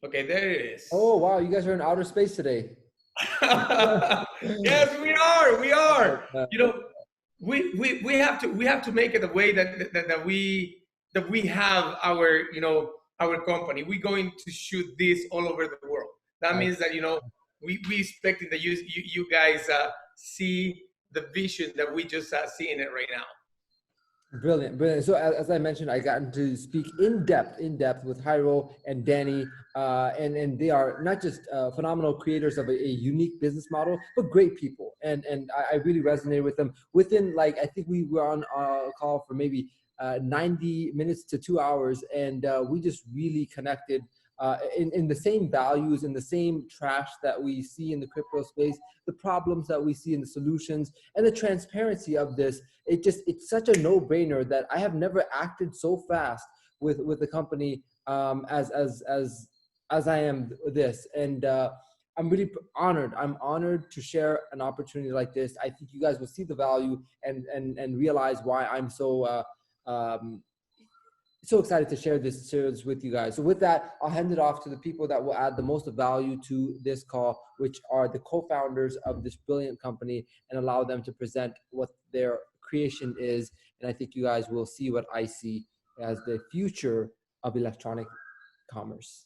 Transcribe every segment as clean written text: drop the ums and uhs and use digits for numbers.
Okay, there it is. Oh, wow. You guys are in outer space today. Yes, we are. We are. You know, we have to make it the way that we have our, our company. We're going to shoot this all over the world. That means that, we expecting that you guys see the vision that we just seeing it right now. Brilliant, brilliant. So as I mentioned, I got to speak in depth with Jairo and Danny, and they are not just phenomenal creators of a unique business model, but great people. And I really resonated with them. Within, like, I think we were on a call for maybe 90 minutes to 2 hours, and we just really connected in the same values, in the same trash that we see in the crypto space, the problems that we see in the solutions, and the transparency of this. It's such a no-brainer that I have never acted so fast with the company as I am this. And I'm really honored. I'm honored to share an opportunity like this. I think you guys will see the value and realize why I'm so so excited to share this with you guys. So with that, I'll hand it off to the people that will add the most value to this call, which are the co-founders of this brilliant company, and allow them to present what their creation is. And I think you guys will see what I see as the future of electronic commerce.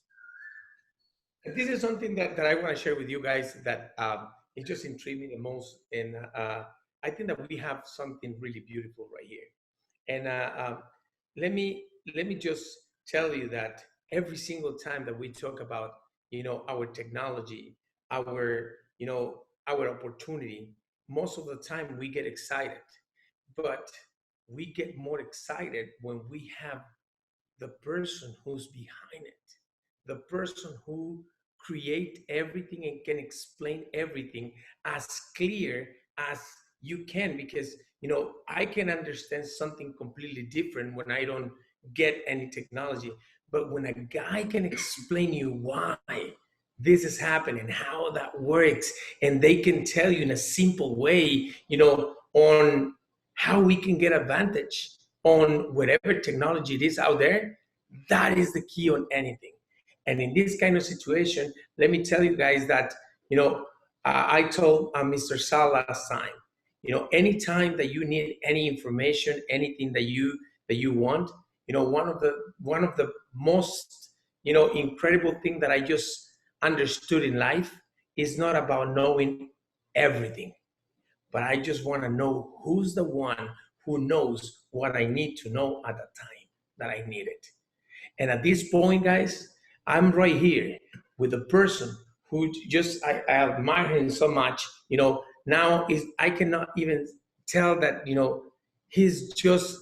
This is something that I want to share with you guys that it just intrigued me the most. And I think that we have something really beautiful right here. And let me just tell you that every single time that we talk about, our technology, our opportunity, most of the time we get excited, but we get more excited when we have the person who's behind it, the person who create everything and can explain everything as clear as you can, because I can understand something completely different when I don't get any technology. But when a guy can explain you why this is happening, how that works, and they can tell you in a simple way, on how we can get advantage on whatever technology it is out there, that is the key on anything. And in this kind of situation, let me tell you guys that, I told Mr. Sal last time, anytime that you need any information, anything that you want, one of the most, incredible thing that I just understood in life is not about knowing everything, but I just want to know who's the one who knows what I need to know at the time that I need it. And at this point, guys, I'm right here with a person who just I admire him so much. Now I cannot even tell that he's just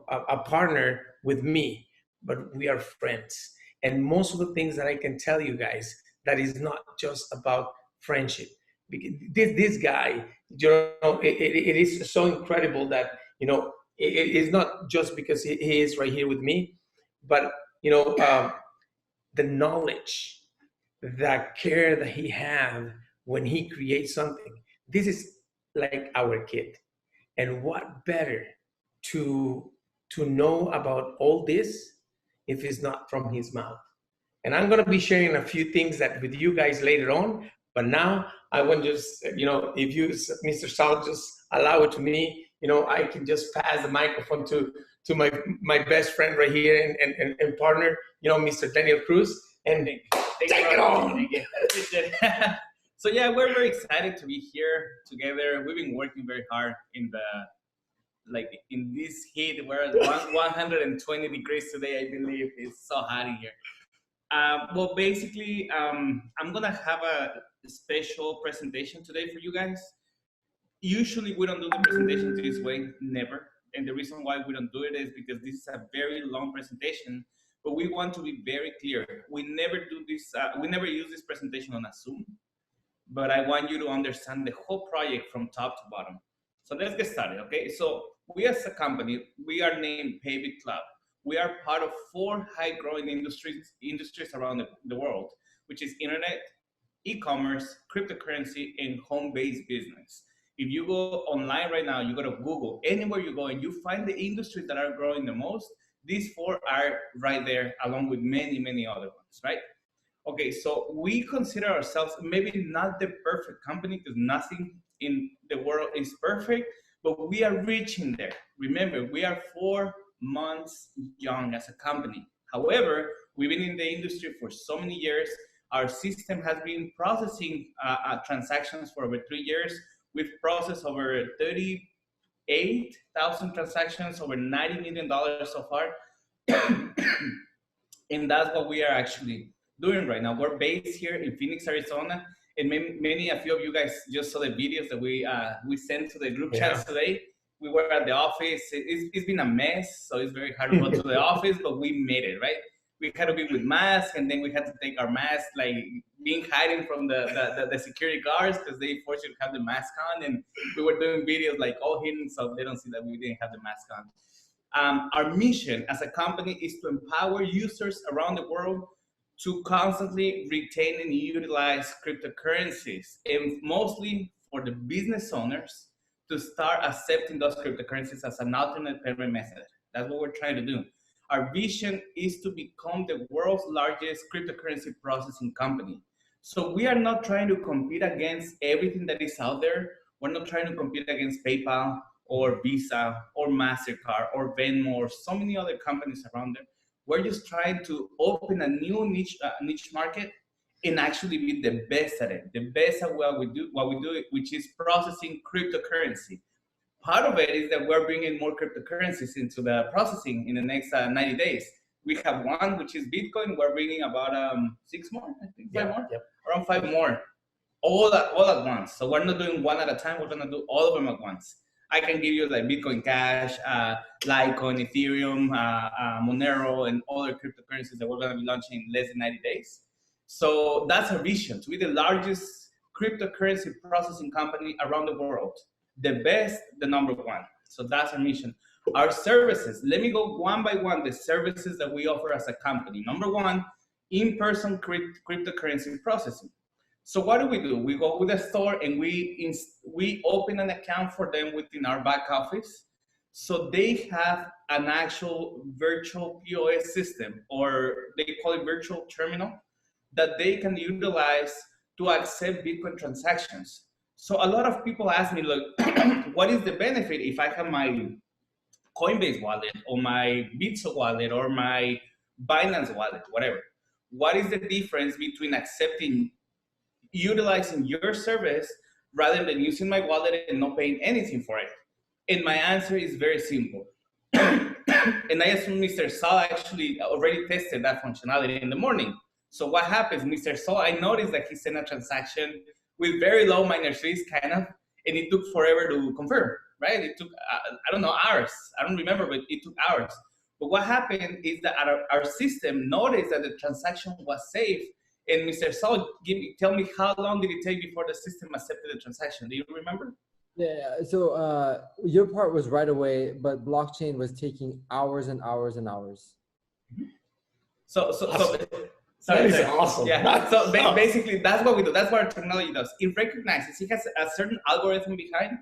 a partner with me, but we are friends. And most of the things that I can tell you guys, that is not just about friendship. This guy, it is so incredible that it is not just because he is right here with me, but the knowledge, the care that he have when he creates something. This is like our kid. And what better to know about all this if it's not from his mouth? And I'm going to be sharing a few things that with you guys later on. But now I want just, if you, Mr. Sal, just allow it to me, I can just pass the microphone to my best friend right here and partner, Mr. Daniel Cruz, and take it on. So yeah, we're very excited to be here together. We've been working very hard in this heat. We're at 120 degrees today, I believe. It's so hot in here. Well, basically, I'm gonna have a special presentation today for you guys. Usually we don't do the presentation this way, never. And the reason why we don't do it is because this is a very long presentation, but we want to be very clear. We never do this, we never use this presentation on a Zoom, but I want you to understand the whole project from top to bottom. So let's get started, okay? So we as a company, we are named PayBit Club. We are part of 4 high-growing industries around the world, which is internet, e-commerce, cryptocurrency, and home-based business. If you go online right now, you go to Google, anywhere you go, and you find the industries that are growing the most, these 4 are right there, along with many, many other ones, right? Okay, so we consider ourselves maybe not the perfect company because nothing in the world is perfect, but we are reaching there. Remember, we are 4 months young as a company. However, we've been in the industry for so many years. Our system has been processing transactions for over 3 years. We've processed over 38,000 transactions, over $90 million so far. And that's what we are actually doing right now. We're based here in Phoenix, Arizona, and a few of you guys just saw the videos that we sent to the group chats today. We were at the office. It's been a mess, so it's very hard to go to the office, but we made it, right? We had to be with masks, and then we had to take our masks, like being hiding from the security guards because they forced you to have the mask on, and we were doing videos like all hidden so they don't see that we didn't have the mask on. Our mission as a company is to empower users around the world to constantly retain and utilize cryptocurrencies, and mostly for the business owners to start accepting those cryptocurrencies as an alternate payment method. That's what we're trying to do. Our vision is to become the world's largest cryptocurrency processing company. So we are not trying to compete against everything that is out there. We're not trying to compete against PayPal or Visa or MasterCard or Venmo or so many other companies around there. We're just trying to open a new niche market and actually be the best at it, the best at what we do, which is processing cryptocurrency. Part of it is that we're bringing more cryptocurrencies into the processing in the next 90 days. We have one, which is Bitcoin. We're bringing about 6 more, I think, 5 more, around 5 more, all at once. So we're not doing one at a time. We're gonna do all of them at once. I can give you like Bitcoin Cash, Litecoin, Ethereum, Monero, and other cryptocurrencies that we're going to be launching in less than 90 days. So that's our vision, to be the largest cryptocurrency processing company around the world. The best, the number one. So that's our mission. Our services, let me go one by one, the services that we offer as a company. Number one, in-person cryptocurrency processing. So what do? We go with the store and we open an account for them within our back office. So they have an actual virtual POS system, or they call it virtual terminal, that they can utilize to accept Bitcoin transactions. So a lot of people ask me, look, what is the benefit if I have my Coinbase wallet or my Bitso wallet or my Binance wallet, whatever? What is the difference between utilizing your service rather than using my wallet and not paying anything for it? And my answer is very simple. And I assume Mr. Saul actually already tested that functionality in the morning. So what happens, Mr. Saul, I noticed that he sent a transaction with very low miner fees, kind of, and it took forever to confirm, right? It took, I don't know, hours. I don't remember, but it took hours. But what happened is that our system noticed that the transaction was safe. And Mr. Saul, tell me, how long did it take before the system accepted the transaction? Do you remember? Yeah, so your part was right away, but blockchain was taking hours and hours and hours. That is awesome. Yeah, so basically that's what we do. That's what our technology does. It recognizes, it has a certain algorithm behind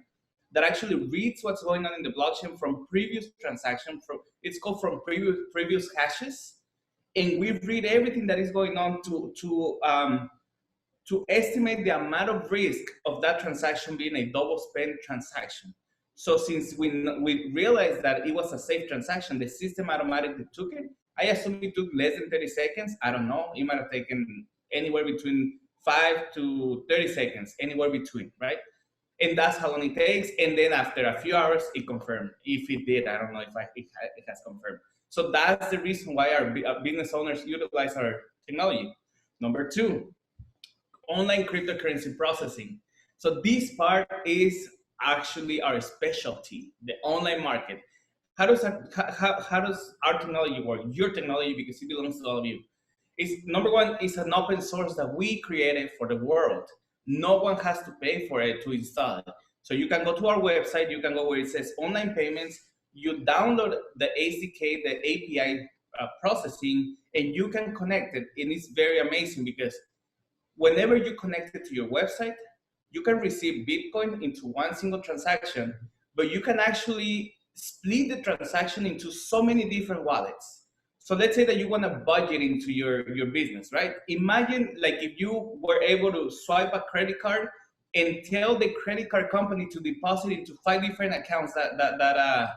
that actually reads what's going on in the blockchain from previous transactions. It's called from previous hashes. And we read everything that is going on to estimate the amount of risk of that transaction being a double spend transaction. So since we realized that it was a safe transaction, the system automatically took it. I assume it took less than 30 seconds. I don't know. It might have taken anywhere between 5 to 30 seconds, anywhere between, right? And that's how long it takes. And then after a few hours, it confirmed. If it did, I don't know if it has confirmed. So that's the reason why our business owners utilize our technology. Number two, online cryptocurrency processing. So this part is actually our specialty, the online market. How does our technology work? Your technology, because it belongs to all of you. Number one, it's an open source that we created for the world. No one has to pay for it to install it. So you can go to our website, you can go where it says online payments, you download the SDK, the API processing, and you can connect it. And it's very amazing because whenever you connect it to your website, you can receive Bitcoin into one single transaction, but you can actually split the transaction into so many different wallets. So let's say that you want to budget into your business, right? Imagine like if you were able to swipe a credit card and tell the credit card company to deposit into 5 different accounts that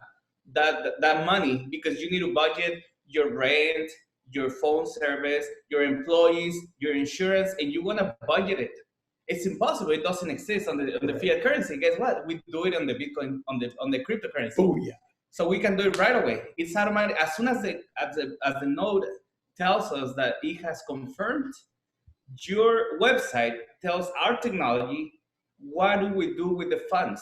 money, because you need to budget your rent, your phone service, your employees, your insurance, and you want to budget it. It's impossible. It doesn't exist on the fiat currency. Guess what? We do it on the Bitcoin, on the cryptocurrency. Oh yeah. So we can do it right away. It's automatic. As soon as the node tells us that it has confirmed, your website tells our technology what do we do with the funds.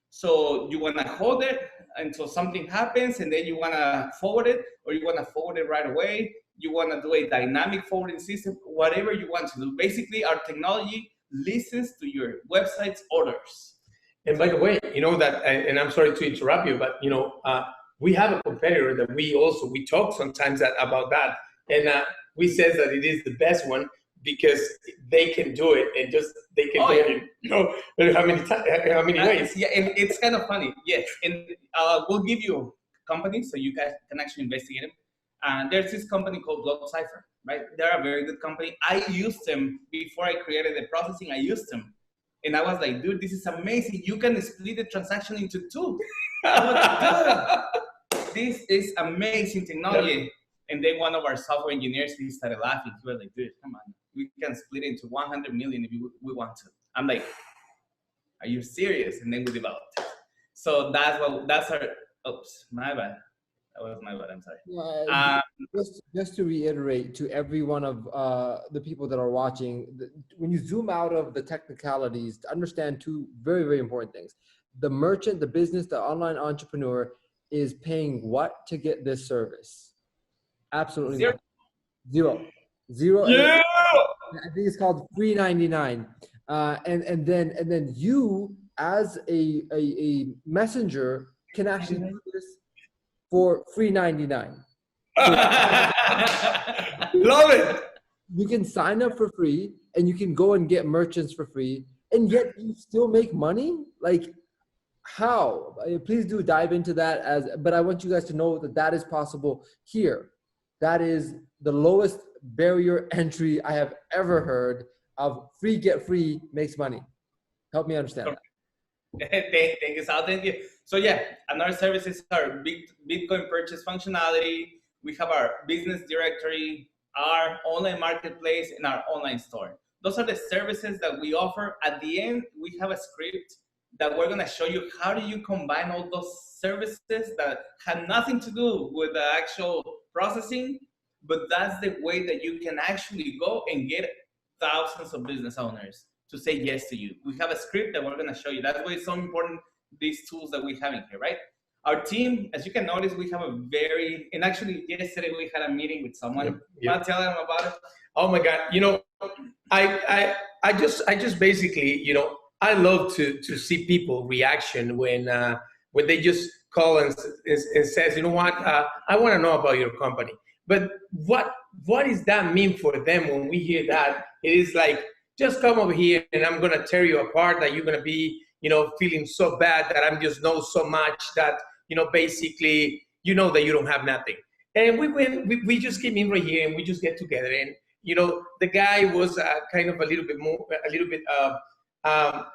So you want to hold it until something happens, and then you want to forward it, or you want to forward it right away. You want to do a dynamic forwarding system, whatever you want to do. Basically, our technology listens to your website's orders. And by the way, you know that, and I'm sorry to interrupt you, but you know, we have a competitor that we talk sometimes about that, and we says that it is the best one because they can do it and just they can do it. You know, how many ways? Yeah, and it's kind of funny. Yes, and we'll give you companies so you guys can actually investigate them. And there's this company called Cipher, right? They're a very good company. I used them before I created the processing. I used them. And I was like, dude, this is amazing. You can split the transaction into two. This is amazing technology. Yep. And then one of our software engineers, he started laughing. He was like, dude, come on. We can split it into 100 million if we want to. I'm like, are you serious? And then we developed it. So that's our, oops, my bad. That was my bad, I'm sorry. Just to reiterate to every one of the people that are watching, when you zoom out of the technicalities, to understand two very, very important things. The merchant, the business, the online entrepreneur is paying what to get this service? Absolutely zero. Yeah! I think it's called free 99. And then you as a messenger can actually do this for free 99. So, love it. You can sign up for free and you can go and get merchants for free, and yet you still make money. Like, how? Please do dive into that. But I want you guys to know that is possible here. That is the lowest barrier entry I have ever heard of. Free get free makes money. Help me understand that. Thank you, Sal. Thank you. So yeah, another service is our Bitcoin purchase functionality. We have our business directory, our online marketplace, and our online store. Those are the services that we offer. At the end, we have a script that we're gonna show you how do you combine all those services that have nothing to do with the actual processing, but that's the way that you can actually go and get thousands of business owners to say yes to you. We have a script that we're gonna show you. That's why it's so important, these tools that we have in here, right? Our team, as you can notice, we have and actually yesterday we had a meeting with someone. Yep. You wanna tell them about it? Oh my God, you know, I just basically, you know, I love to see people reaction when they just call and says, you know what, I want to know about your company. But what does that mean for them when we hear that? It is like, just come over here and I'm going to tear you apart, that you're going to be, you know, feeling so bad that I'm just know so much that, you know, basically, you know, that you don't have nothing. And we just came in right here and we just get together. And, you know, the guy was kind of a little bit,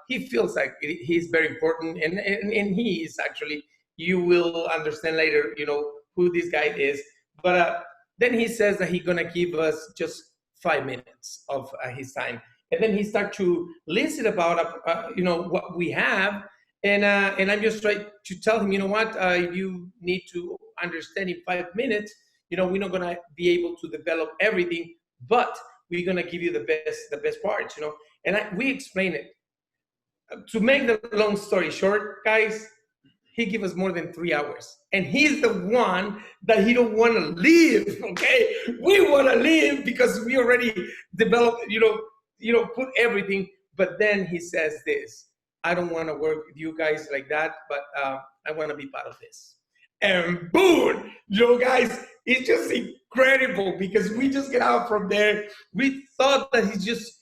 he feels like he's very important. And he is actually, you will understand later, you know, who this guy is. But then he says that he's going to give us just 5 minutes of his time. And then he starts to listen about, you know, what we have. And I'm just trying to tell him, you know what, you need to understand in 5 minutes, you know, we're not going to be able to develop everything, but we're going to give you the best parts, you know. And we explain it. To make the long story short, guys, he gave us more than 3 hours. And he's the one that he don't want to leave, okay? We want to leave because we already developed, you know, put everything. But then he says this, I don't want to work with you guys like that, but I want to be part of this. And boom, you know, guys, it's just incredible because we just get out from there. We thought that he just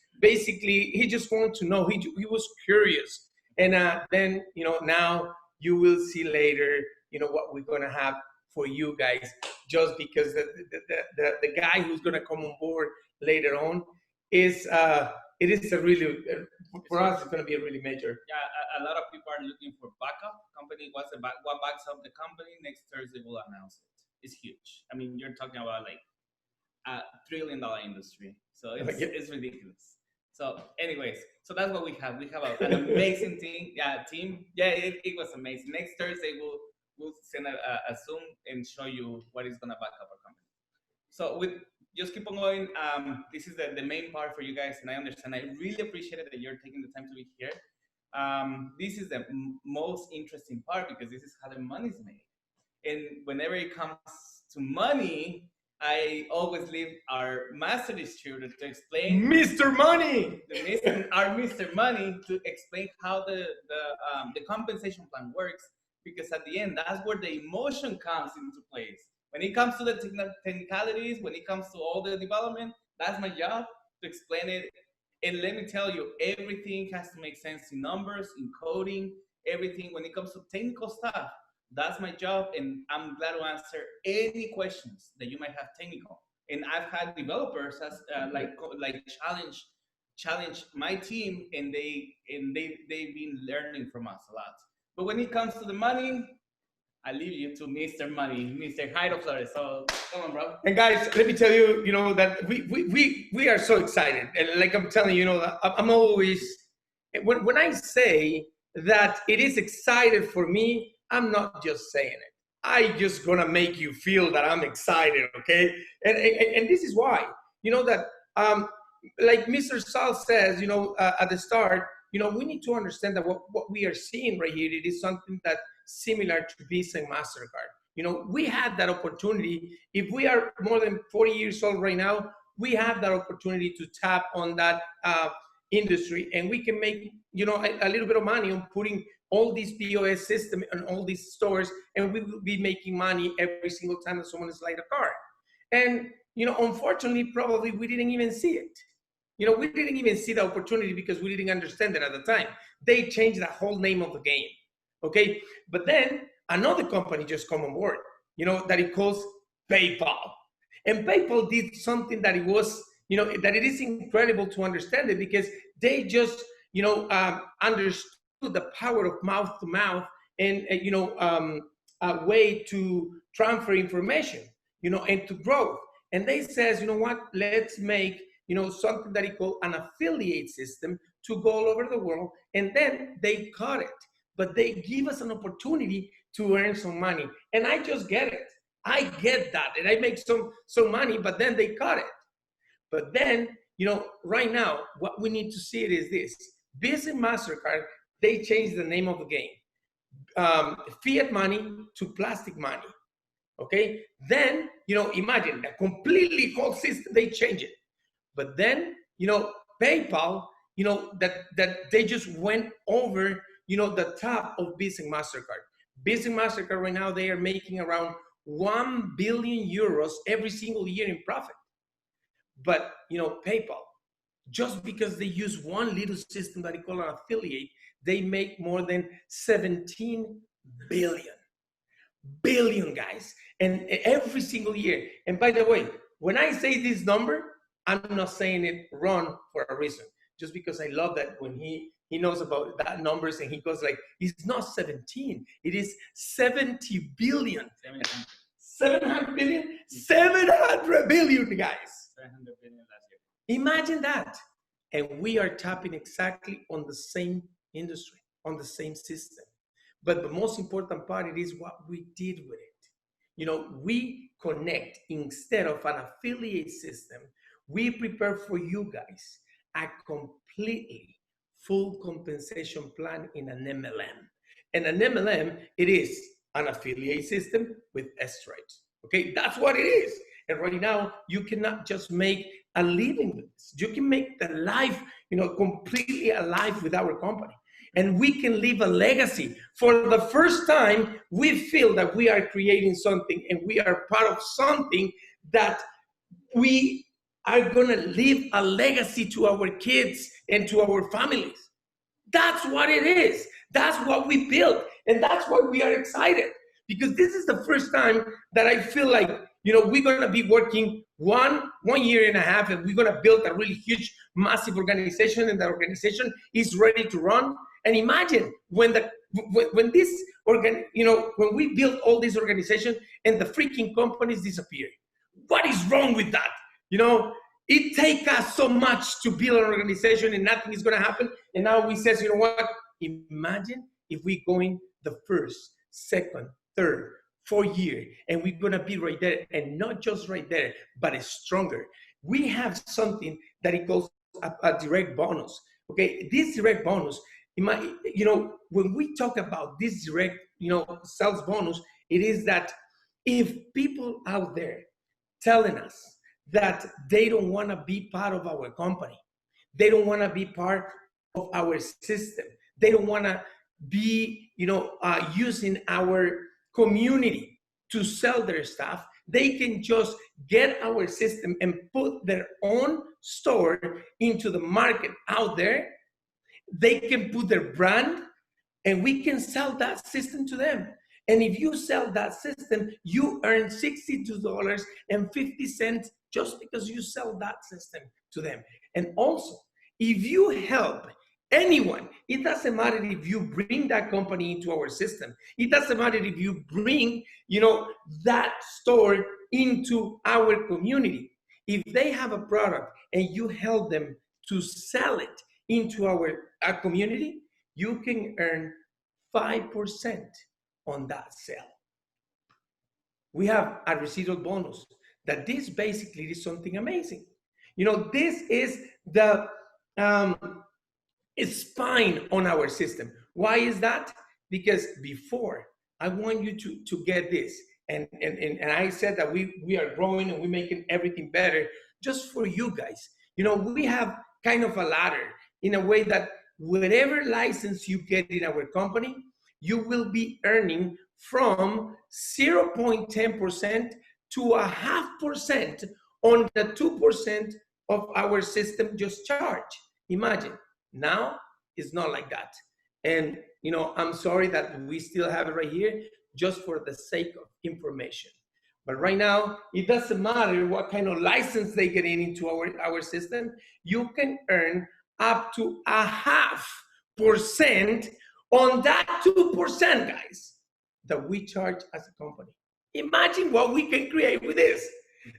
wanted to know. He was curious. And then, you know, now you will see later, you know, what we're going to have for you guys, just because the guy who's going to come on board later on is it is a really, for us, it's going to be a really major. Yeah, a lot of people are looking for backup. Company, what backs up the company? Next Thursday we'll announce it. It's huge. I mean, you're talking about like a $1 trillion industry, so it's ridiculous. So, anyways, so that's what we have. We have an amazing team. Yeah, it was amazing. Next Thursday we'll send a Zoom and show you what is gonna back up our company. So just keep on going. This is the main part for you guys, and I understand. I really appreciate it that you're taking the time to be here. This is the most interesting part because this is how the money is made. And whenever it comes to money, I always leave our master distributor to explain. Mr. Money! Our Mr. Money to explain how the compensation plan works, because at the end, that's where the emotion comes into place. When it comes to the technicalities, when it comes to all the development, that's my job to explain it. And let me tell you, everything has to make sense in numbers, in coding, everything. When it comes to technical stuff, that's my job. And I'm glad to answer any questions that you might have technical. And I've had developers as like challenge my team, and they've been learning from us a lot. But when it comes to the money, I leave you to Mr. Money, Mr. Jairo Flores. So come on, bro. And guys, let me tell you, that we are so excited. And like I'm telling you, I'm always, when I say that it is excited for me, I'm not just saying it. I just gonna make you feel that I'm excited, okay? And this is why, that like Mr. Sal says, at the start, we need to understand that what we are seeing right here, it is something that similar to Visa and MasterCard. We had that opportunity. If we are more than 40 years old right now, we have that opportunity to tap on that industry, and we can make, a little bit of money on putting all these POS system and all these stores, and we will be making money every single time that someone is like a card. And, unfortunately, probably we didn't even see it. We didn't even see the opportunity because we didn't understand it at the time. They changed the whole name of the game. Okay, but then another company just come on board, that it calls PayPal. And PayPal did something that it was, that it is incredible to understand it, because they just, understood the power of mouth to mouth and, a way to transfer information, and to grow. And they says, what, let's make, something that it called an affiliate system to go all over the world. And then they cut it. But they give us an opportunity to earn some money. And I just get it. I get that. And I make some money, but then they cut it. But then, right now, what we need to see it is this. Visa and MasterCard, they changed the name of the game. Fiat money to plastic money. Okay? Then, imagine the completely whole system, they change it. But then, PayPal, that they just went over the top of Visa and MasterCard. Visa and MasterCard right now, they are making around 1 billion euros every single year in profit. But, PayPal, just because they use one little system that they call an affiliate, they make more than 17 billion, guys. And every single year. And by the way, when I say this number, I'm not saying it wrong for a reason. Just because I love that when he knows about that numbers, and he goes like, it's not 17, it is 70 billion. 700 billion? 700 billion, guys. 700 billion last year. Imagine that. And we are tapping exactly on the same industry, on the same system. But the most important part, it is what we did with it. We connect, instead of an affiliate system, we prepare for you guys a completely full compensation plan in an MLM. And an MLM, it is an affiliate system with S-Stripes. Okay, that's what it is. And right now, you cannot just make a living with this. You can make the life, completely alive with our company. And we can leave a legacy. For the first time, we feel that we are creating something, and we are part of something that we are going to leave a legacy to our kids and to our families. That's what it is. That's what we built. And that's why we are excited. because this is the first time that I feel like, we're going to be working one year and a half, and we're going to build a really huge, massive organization, and the organization is ready to run. And imagine when when we build all these organizations and the freaking companies disappear. What is wrong with that? It takes us so much to build an organization and nothing is going to happen. And now we says, you know what? Imagine if we go in the first, second, third, fourth year, and we're going to be right there, and not just right there, but it's stronger. We have something that it calls a direct bonus. Okay, this direct bonus, when we talk about this direct, sales bonus, it is that if people out there telling us that they don't want to be part of our company, they don't want to be part of our system, they don't want to be, using our community to sell their stuff, they can just get our system and put their own store into the market out there. They can put their brand, and we can sell that system to them. And if you sell that system, you earn $62.50 just because you sell that system to them. And also, if you help anyone, it doesn't matter if you bring that company into our system. It doesn't matter if you bring, that store into our community. If they have a product and you help them to sell it into our community, you can earn 5% on that sale. We have a residual bonus that this basically is something amazing. This is the spine on our system. Why is that? Because before, I want you to get this. And I said that we are growing and we're making everything better just for you guys. We have kind of a ladder in a way that whatever license you get in our company, you will be earning from 0.10% to 0.5% on the 2% of our system just charge. Imagine, now it's not like that. And, I'm sorry that we still have it right here just for the sake of information. But right now, it doesn't matter what kind of license they get into our system. You can earn up to 0.5% on that 2%, guys, that we charge as a company. Imagine what we can create with this.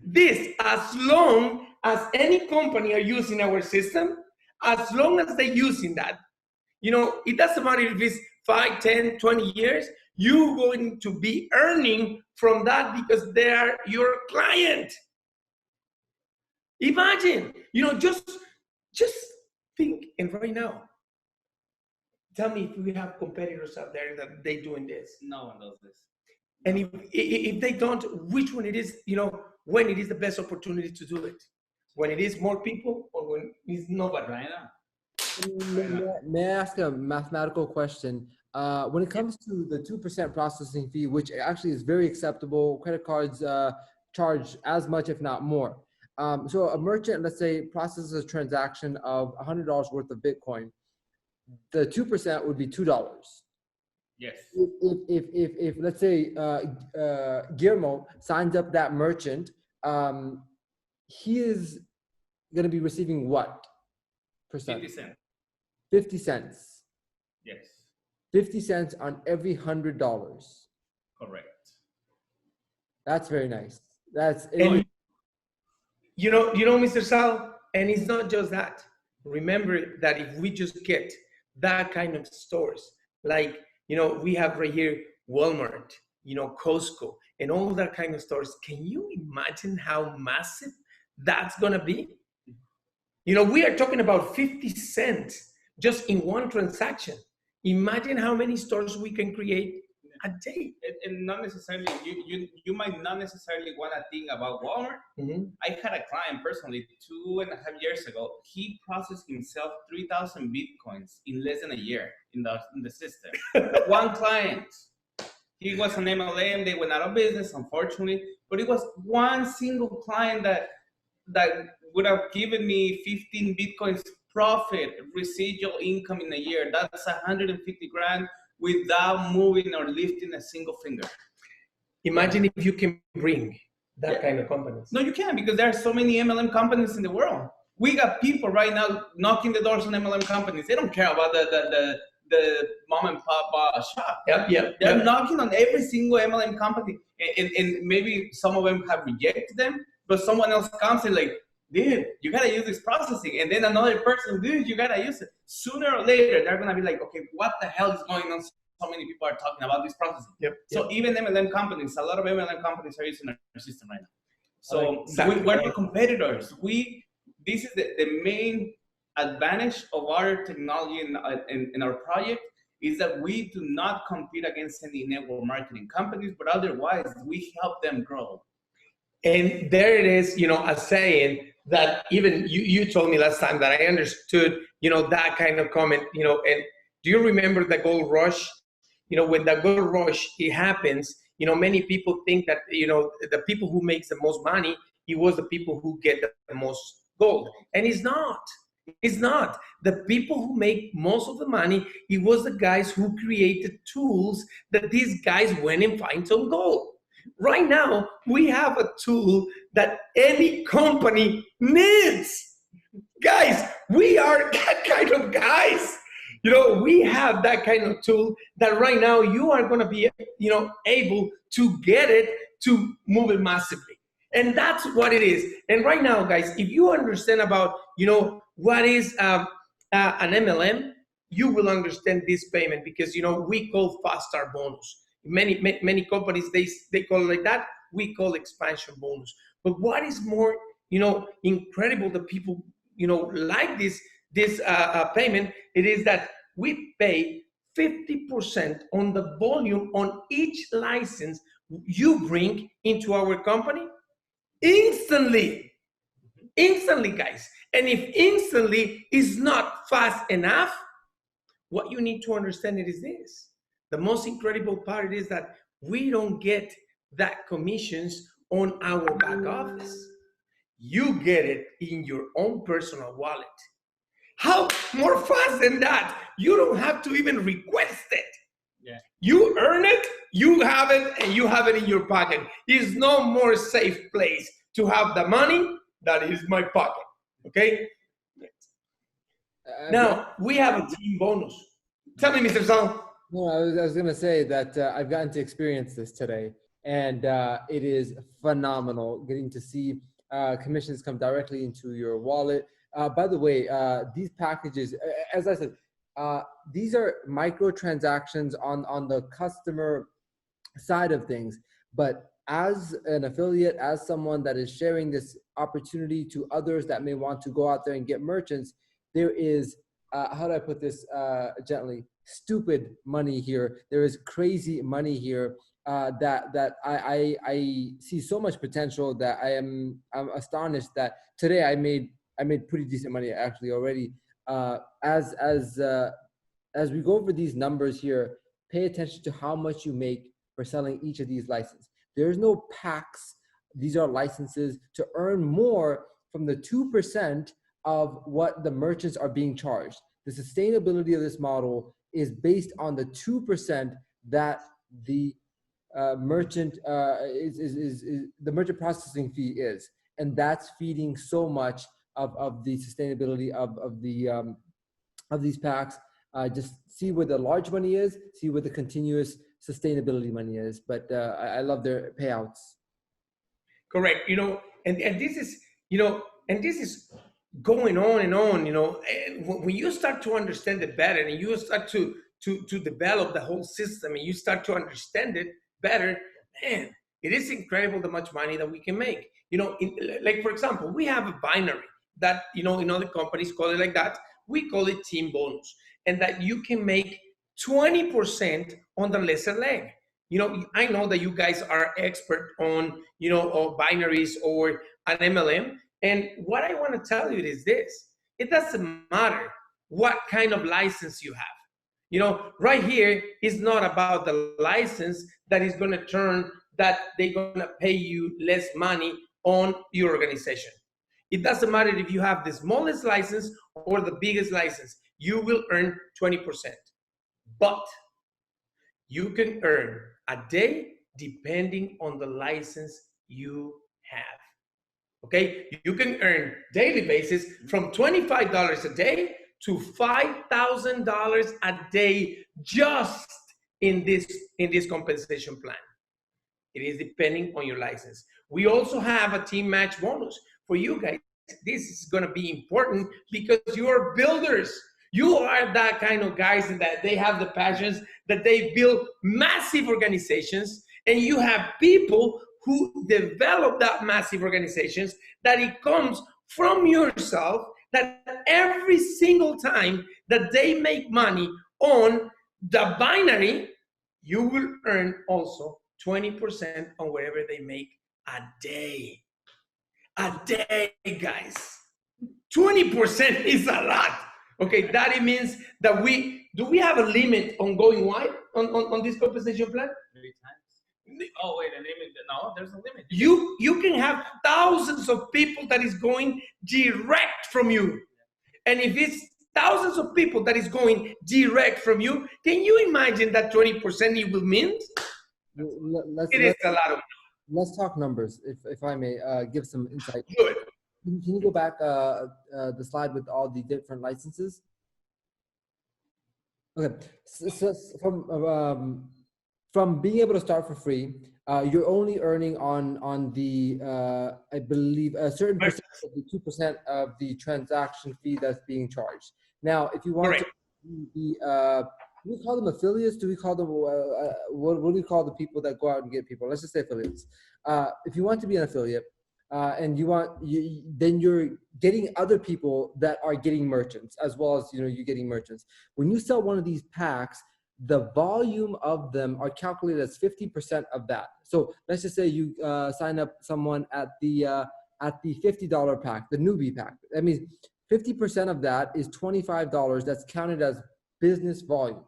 This, as long as any company are using our system, as long as they're using that, it doesn't matter if it's 5, 10, 20 years, you're going to be earning from that because they are your client. Imagine, just think, and right now, tell me if we have competitors out there that they doing this. No one does this. And if they don't, which one it is, when it is the best opportunity to do it? When it is more people or when it's nobody? Right now. May I ask a mathematical question? When it comes to the 2% processing fee, which actually is very acceptable, credit cards charge as much, if not more. So a merchant, let's say, processes a transaction of $100 worth of Bitcoin. The 2% would be $2. Yes. If let's say Guillermo signs up that merchant, he is going to be receiving what percent? 50 cents. 50 cents. Yes. 50 cents on every $100. Correct. That's very nice. That's and Mr. Sal, and it's not just that. Remember that if we just get that kind of stores, like we have right here Walmart, Costco, and all that kind of stores. Can you imagine how massive that's gonna be? We are talking about 50 cents just in one transaction. Imagine how many stores we can create a day. And not necessarily, you might not necessarily want to think about Walmart. Mm-hmm. I had a client personally 2.5 years ago. He processed himself 3,000 Bitcoins in less than a year in the system. One client. He was an MLM. They went out of business, unfortunately. But it was one single client that would have given me 15 Bitcoins profit, residual income in a year. That's 150 grand without moving or lifting a single finger. Imagine if you can bring that kind of companies. No, you can't, because there are so many MLM companies in the world. We got people right now knocking the doors on MLM companies. They don't care about the mom and pop shop. They're knocking on every single MLM company, and maybe some of them have rejected them, but someone else comes and like, dude, you gotta use this processing, and then another person, dude, you gotta use it. Sooner or later, they're gonna be like, okay, what the hell is going on? So many people are talking about this processing. So even MLM companies, a lot of MLM companies are using our system right now. So we're not competitors. This is the main advantage of our technology in our project, is that we do not compete against any network marketing companies, but otherwise we help them grow. And there it is, a saying that even you told me last time that I understood, that kind of comment, and do you remember the gold rush? When the gold rush, it happens, many people think that, the people who makes the most money, it was the people who get the most gold. And it's not. It's not. The people who make most of the money, it was the guys who created tools that these guys went and find some gold. Right now, we have a tool that any company needs. Guys, we are that kind of guys. We have that kind of tool that right now you are going to be, able to get it to move it massively. And that's what it is. And right now, guys, if you understand about, what is an MLM, you will understand this payment, because, we call fast start bonus. Many companies, they call it like that. We call expansion bonus. But what is more, incredible that people, like this payment, it is that we pay 50% on the volume on each license you bring into our company instantly, guys. And if instantly is not fast enough, what you need to understand is this. The most incredible part is that we don't get that commissions on our back office. You get it in your own personal wallet. How more fast than that? You don't have to even request it. Yeah. You earn it, you have it, and you have it in your pocket. There's no more safe place to have the money that is my pocket. Okay? Now, we have a team bonus. Tell me, Mr. Song. No, I was going to say that I've gotten to experience this today, and it is phenomenal getting to see commissions come directly into your wallet. By the way, these packages, as I said, these are microtransactions on the customer side of things. But as an affiliate, as someone that is sharing this opportunity to others that may want to go out there and get merchants, there is, how do I put this gently, stupid money here. There is crazy money here that I see so much potential that I'm astonished that today I made pretty decent money actually already. As we go over these numbers here, pay attention to how much you make for selling each of these licenses. There's no packs. These are licenses to earn more from the 2% of what the merchants are being charged. The sustainability of this model is based on the 2% that the merchant the merchant processing fee is, and that's feeding so much of the sustainability of these packs. Just see where the large money is, see where the continuous sustainability money is. But I love their payouts. Correct. And this is, and this is going on and on, and when you start to understand it better and you start to develop the whole system and you start to understand it better, man, it is incredible the much money that we can make. Like, for example, we have a binary that, in other companies call it like that. We call it team bonus, and that you can make 20% on the lesser leg. I know that you guys are expert on, or binaries or an MLM. And what I want to tell you is this: it doesn't matter what kind of license you have. Right here is not about the license that is going to turn that they're going to pay you less money on your organization. It doesn't matter if you have the smallest license or the biggest license, you will earn 20%. But you can earn a day depending on the license you have. Okay, you can earn daily basis from $25 a day to $5,000 a day just in this compensation plan. It is depending on your license. We also have a team match bonus for you guys. This is going to be important because you are builders. You are that kind of guys that they have the passions, that they build massive organizations, and you have people who develop that massive organizations, that it comes from yourself, that every single time that they make money on the binary, you will earn also 20% on whatever they make a day. A day, guys. 20% is a lot. Okay, that means that we have a limit on going wide on this compensation plan? 3 times. Oh wait, a limit? No, there's a limit. You can have thousands of people that is going direct from you. And if it's thousands of people that is going direct from you, can you imagine that 20% you will mint? It is a lot of money. Let's talk numbers, if I may give some insight. Good. Can you go back the slide with all the different licenses? Okay, so from being able to start for free, you're only earning on the I believe a certain percent of the 2% of the transaction fee that's being charged. Now, if you want to be do we call them affiliates? Do we call them what do we call the people that go out and get people? Let's just say affiliates. If you want to be an affiliate, and then you're getting other people that are getting merchants, as well as you getting merchants. When you sell one of these packs, the volume of them are calculated as 50% of that. So let's just say you sign up someone at the $50 pack, the newbie pack. That means 50% of that is $25. That's counted as business volume.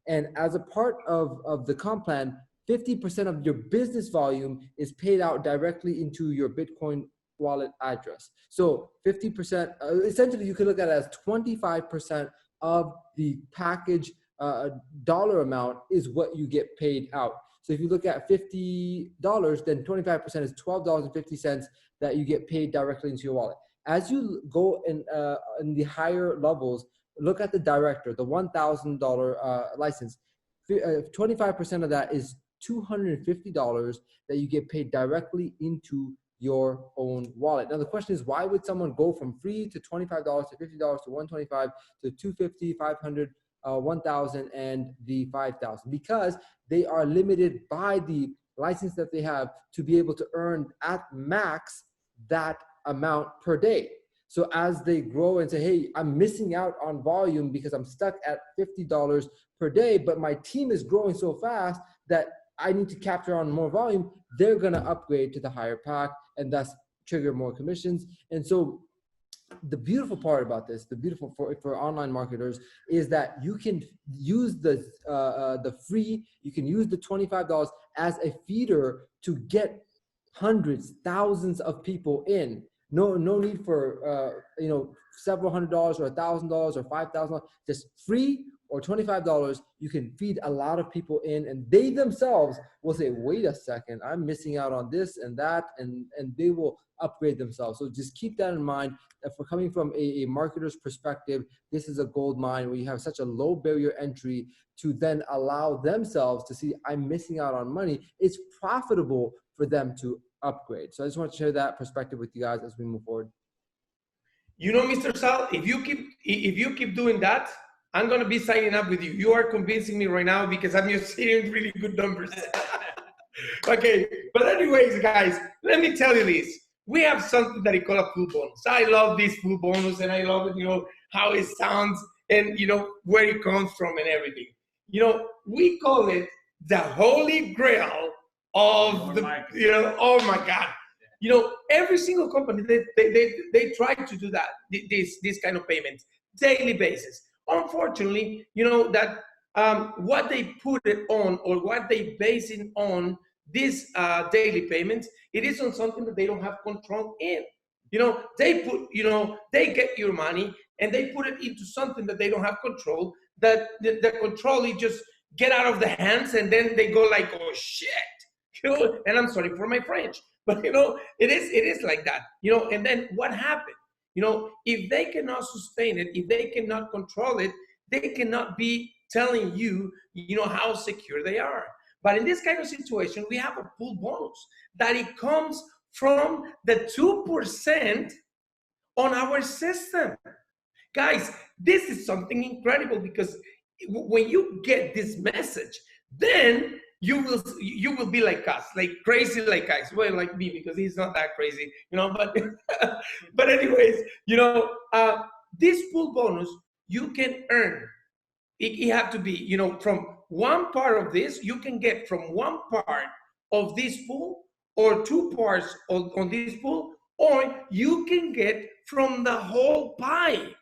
And as a part of the comp plan, 50% of your business volume is paid out directly into your Bitcoin wallet address. So 50%, essentially you could look at it as 25% of the package dollar amount is what you get paid out. So if you look at $50, then 25% is $12.50 that you get paid directly into your wallet. As you go in the higher levels, look at the director, the $1,000 license. 25% of that is $250 that you get paid directly into your own wallet. Now the question is, why would someone go from free to $25 to $50 to $125 to $250, $500, $1,000, and the $5,000? Because they are limited by the license that they have to be able to earn at max that amount per day. So as they grow and say, hey, I'm missing out on volume because I'm stuck at $50 per day, but my team is growing so fast that I need to capture on more volume, they're going to upgrade to the higher pack and thus trigger more commissions. And so the beautiful part about this, the beautiful for online marketers, is that you can use the free, you can use the $25 as a feeder to get hundreds, thousands of people in. No need for several $100s or $1,000 or $5,000. Just free or $25. You can feed a lot of people in, and they themselves will say, "Wait a second, I'm missing out on this and that," and they will upgrade themselves. So just keep that in mind. If we're coming from a marketer's perspective, this is a gold mine where you have such a low barrier entry to then allow themselves to see, I'm missing out on money. It's profitable for them to upgrade. So I just want to share that perspective with you guys as we move forward. Mr. Sal, if you keep doing that, I'm going to be signing up with you. You are convincing me right now because I'm just seeing really good numbers. Okay, but anyways, guys, let me tell you this. We have something that we call a full bonus. I love this full bonus, and I love it, how it sounds and, where it comes from and everything. We call it the holy grail of oh my God. Every single company, they try to do that, this kind of payments, daily basis. Unfortunately, that what they put it on or what they base it on, these daily payments, it is on something that they don't have control in. They put, they get your money and they put it into something that they don't have control, that the control is just get out of the hands, and then they go like, oh shit, And I'm sorry for my French, but it is like that, and then what happened? If they cannot sustain it, if they cannot control it, they cannot be telling you, how secure they are. But in this kind of situation, we have a pool bonus that it comes from the 2% on our system. Guys, this is something incredible, because when you get this message, then you will be like us, like crazy like us. Well, like me, because he's not that crazy, but but anyways, this pool bonus you can earn. It have to be, from one part of this, you can get from one part of this pool, or 2 parts on this pool, or you can get from the whole pie.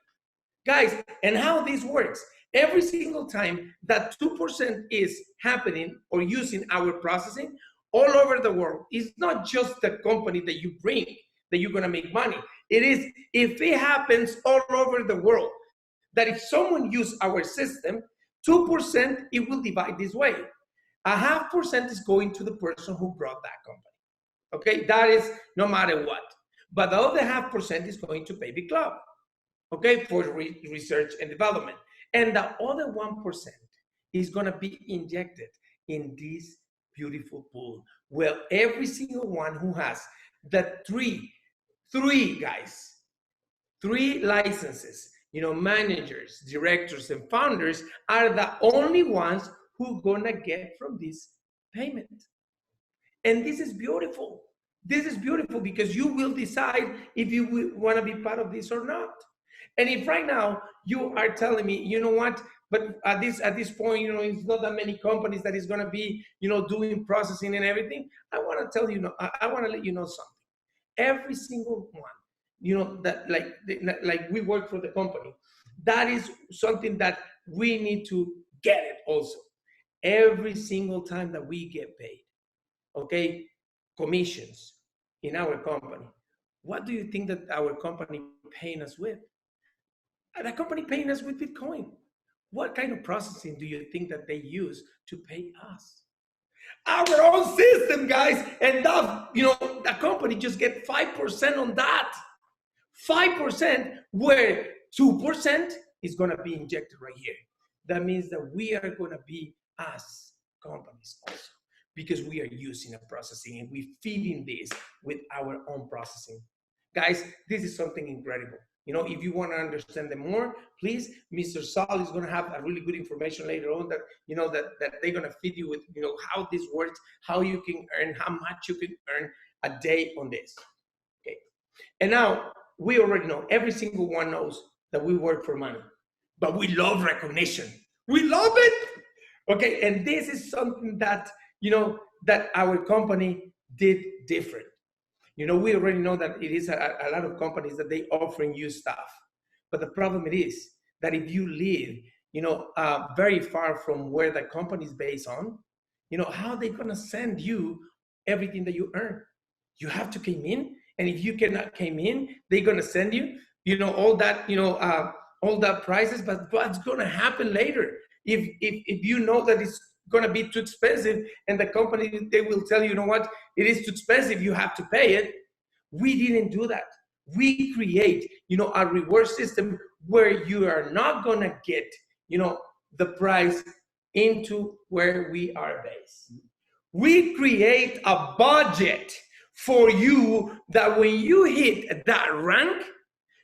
Guys, and how this works, every single time that 2% is happening or using our processing all over the world, it's not just the company that you bring that you're going to make money. It is, if it happens all over the world, that if someone use our system, 2%, it will divide this way. 0.5% is going to the person who brought that company. Okay, that is no matter what. But the other 0.5% is going to PayBit Club, okay, for research and development. And the other 1% is going to be injected in this beautiful pool. Well, every single one who has the three licenses, managers, directors, and founders are the only ones who gonna get from this payment. And this is beautiful. This is beautiful, because you will decide if you want to be part of this or not. And if right now you are telling me, you know what, but at this point, it's not that many companies that is going to be, doing processing and everything. I want to tell you, I want to let you know something. Every single one, that like we work for the company, that is something that we need to get it also. Every single time that we get paid, okay, commissions in our company, what do you think that our company paying us with? The company paying us with Bitcoin. What kind of processing do you think that they use to pay us? Our own system, guys. And that, the company just get 5% on that. 5%, where 2% is going to be injected right here. That means that we are going to be as companies also, because we are using a processing and we're feeding this with our own processing. Guys, this is something incredible. If you want to understand them more, please, Mr. Saul is going to have a really good information later on that, that they're going to feed you with, how this works, how you can earn, how much you can earn a day on this. Okay. And now we already know, every single one knows that we work for money, but we love recognition. We love it. Okay. And this is something that, that our company did different. We already know that it is a lot of companies that they offering you stuff. But the problem it is that if you live, very far from where the company is based on, how are they going to send you everything that you earn? You have to come in. And if you cannot come in, they're going to send you, all that, all that prices. But what's going to happen later? If you know that it's going to be too expensive, and the company, they will tell you, what, it is too expensive, you have to pay it. We didn't do that. We create, a reward system where you are not going to get, the price into where we are based. We create a budget for you that when you hit that rank,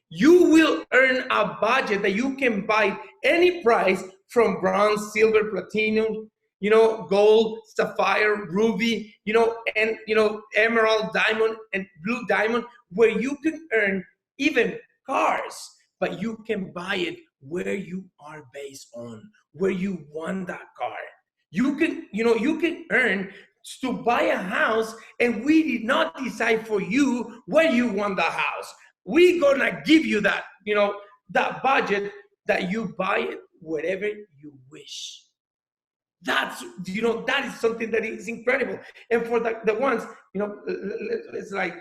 you will earn a budget that you can buy any price from bronze, silver, platinum, gold, sapphire, ruby, and, emerald, diamond, and blue diamond, where you can earn even cars, but you can buy it where you are based on, where you want that car. You can, you can earn to buy a house, and we did not decide for you where you want the house. We're gonna give you that, that budget that you buy it wherever you wish. That's, that is something that is incredible. And for the ones, it's like,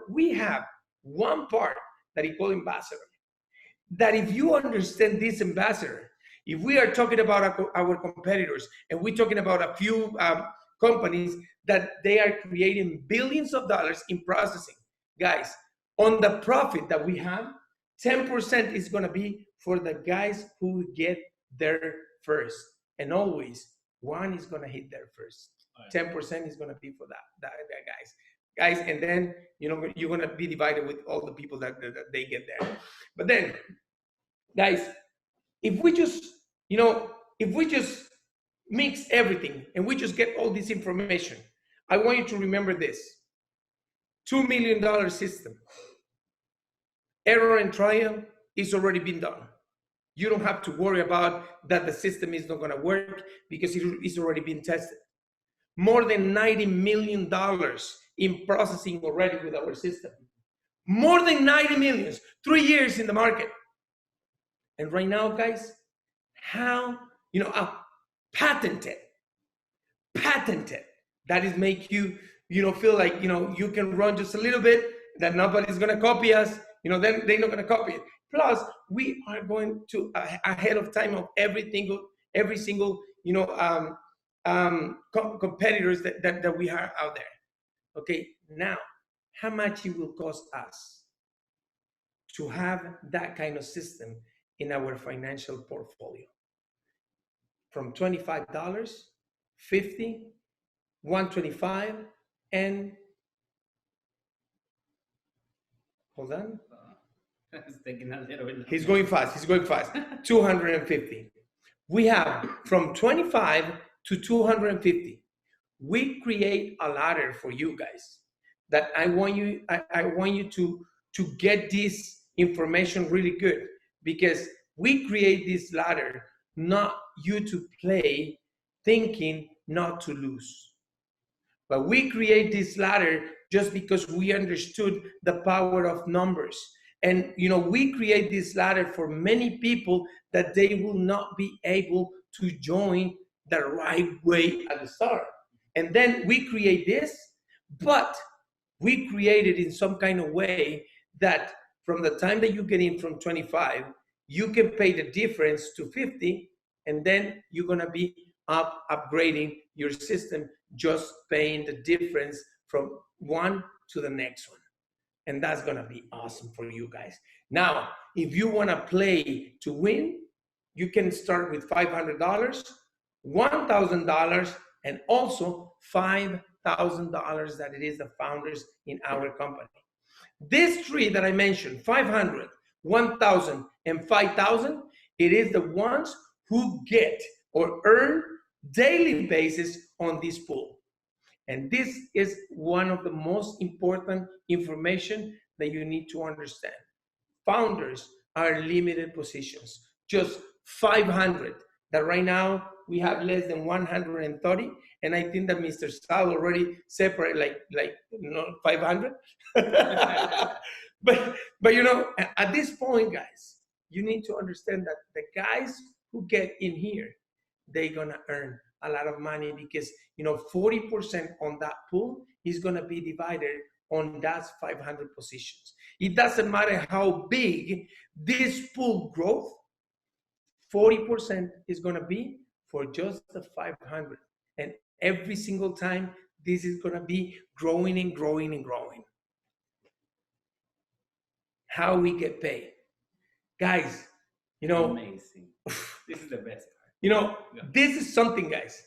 we have one part that is called ambassador. That if you understand this ambassador, if we are talking about our competitors, and we're talking about a few companies that they are creating billions of dollars in processing. Guys, on the profit that we have, 10% is going to be for the guys who get there first. And always, one is going to hit there first. 10% is going to be for that guys. And then, you're going to be divided with all the people that they get there. But then, guys, if we just mix everything and we just get all this information, I want you to remember this. $2 million system. Error and trial is already been done. You don't have to worry about that the system is not going to work because it's already been tested. More than $90 million in processing already with our system. More than 90 million, 3 years in the market. And right now, guys, how, patented, that is make you, feel like, you can run just a little bit, that nobody's going to copy us, then they're not going to copy it. Plus, we are going to ahead of time of every single, competitors that we have out there. Okay, now, how much it will cost us to have that kind of system in our financial portfolio? From $25, $50, $125, and hold on. It's taking a little bit. He's going fast. 250. We have from 25 to 250. We create a ladder for you guys that I want you to get this information really good, because we create this ladder not you to play thinking not to lose. But we create this ladder just because we understood the power of numbers. And we create this ladder for many people that they will not be able to join the right way at the start. And then we create this, but we create it in some kind of way that from the time that you get in from 25, you can pay the difference to 50, and then you're gonna be upgrading your system, just paying the difference from one to the next one. And that's gonna be awesome for you guys. Now, if you wanna play to win, you can start with $500, $1,000, and also $5,000 that it is the founders in our company. These three that I mentioned, 500, 1,000, and 5,000, it is the ones who get or earn daily basis on this pool. And this is one of the most important information that you need to understand. Founders are limited positions, just 500, that right now we have less than 130. And I think that Mr. Sal already separate like 500. but at this point, guys, you need to understand that the guys who get in here, they're gonna earn a lot of money, because 40% on that pool is gonna be divided on that 500 positions. It doesn't matter how big this pool growth, 40% is gonna be for just the 500. And every single time, this is gonna be growing and growing and growing. How we get paid. Guys, amazing. This is the best. This is something, guys,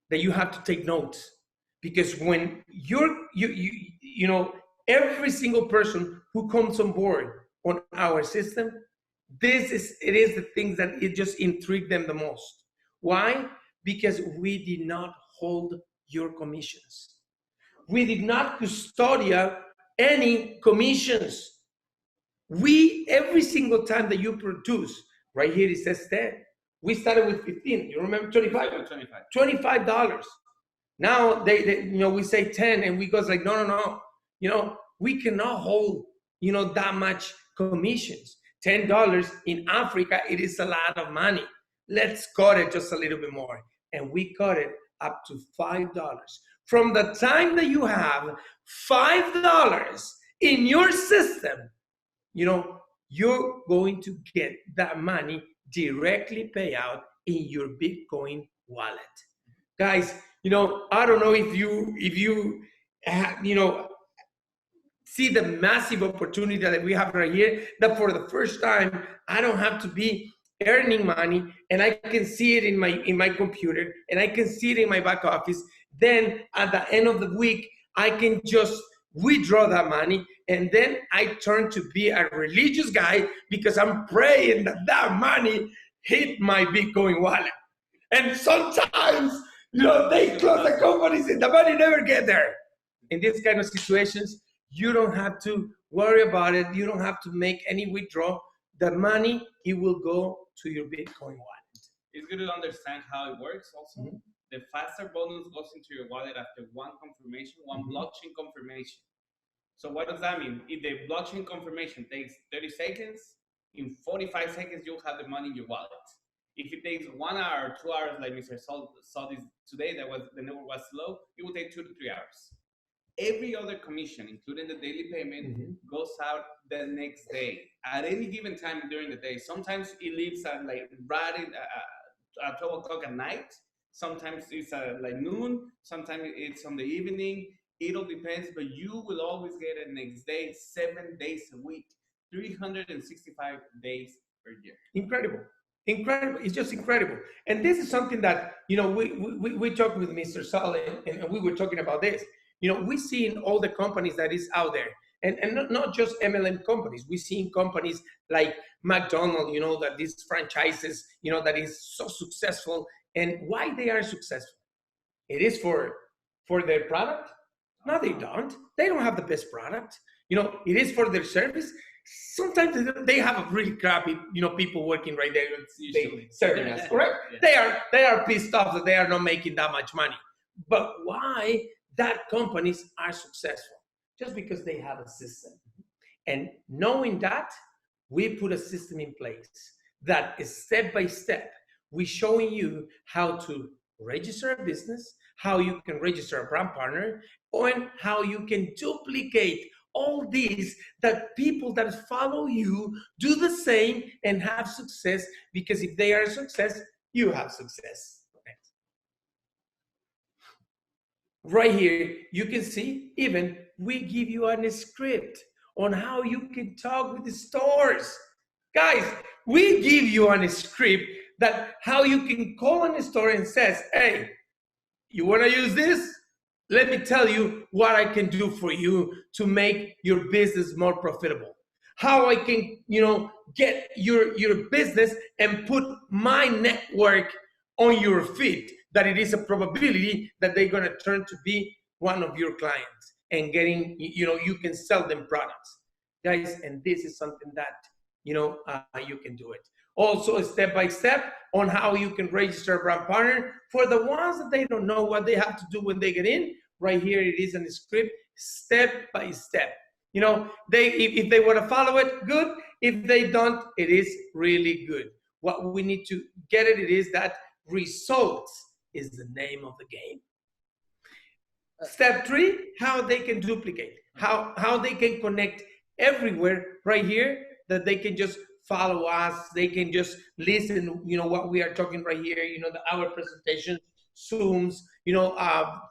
that you have to take notes, because when every single person who comes on board on our system, it is the things that it just intrigue them the most. Why? Because we did not hold your commissions. We did not custodian any commissions. Every single time that you produce, right here it says 10. We started with 15. You remember 25? $25. Now we say 10, and we goes like, no. We cannot hold that much commissions. $10 in Africa, it is a lot of money. Let's cut it just a little bit more. And we cut it up to $5. From the time that you have $5 in your system, you're going to get that money directly pay out in your Bitcoin wallet. Guys, You know, I don't know if you you know, see the massive opportunity that we have right here, that for the first time I don't have to be earning money, and I can see it in my computer, and I can see it in my back office. Then at the end of the week I can just withdraw that money, and then I turn to be a religious guy because I'm praying that that money hit my Bitcoin wallet. And sometimes, you know, they close the companies and the money never get there. In these kind of situations, you don't have to worry about it. You don't have to make any withdrawal. The money, it will go to your Bitcoin wallet. It's good to understand how it works also. Mm-hmm. The faster bonus goes into your wallet after one confirmation, one blockchain confirmation. So what does that mean? If the blockchain confirmation takes 30 seconds, in 45 seconds, you'll have the money in your wallet. If it takes 1 hour or 2 hours, like Mr. saw this today, the network was slow, it will take 2 to 3 hours. Every other commission, including the daily payment, goes out the next day at any given time during the day. Sometimes it leaves at like right at 12 o'clock at night. Sometimes it's at like noon. Sometimes it's on the evening. It all depends, but you will always get it next day, 7 days a week, 365 days per year. Incredible. Incredible. It's just incredible. And this is something that, you know, we talked with Mr. Sal, and we were talking about this. You know, we see in all the companies that is out there, and not just MLM companies. We see in companies like McDonald's, you know, that these franchises, you know, that is so successful. And why they are successful? It is for their product? No, they don't. They don't have the best product. You know, it is for their service. Sometimes they have a really crappy, you know, people working right there serving us, correct? Yeah. They are pissed off that they are not making that much money. But why that companies are successful? Just because they have a system. And knowing that, we put a system in place that is step by step. We're showing you how to register a business, how you can register a brand partner, and how you can duplicate all these, that people that follow you do the same and have success, because if they are a success, you have success. Right here, you can see even we give you a script on how you can talk with the stores. Guys, we give you a script that how you can call on a store and says, hey, you want to use this? Let me tell you what I can do for you to make your business more profitable. How I can, you know, get your business and put my network on your feet, that it is a probability that they're going to turn to be one of your clients and getting, you know, you can sell them products. Guys, and this is something that, you know, you can do it. Also, step by step on how you can register a brand partner. For the ones that they don't know what they have to do when they get in, right here it is in the script, step by step. You know, if they want to follow it, good. If they don't, it is really good. What we need to get it is that results is the name of the game. Step 3, how they can duplicate, how they can connect everywhere right here, that they can just follow us, they can just listen, you know, what we are talking right here, you know, our presentation, Zooms, you know,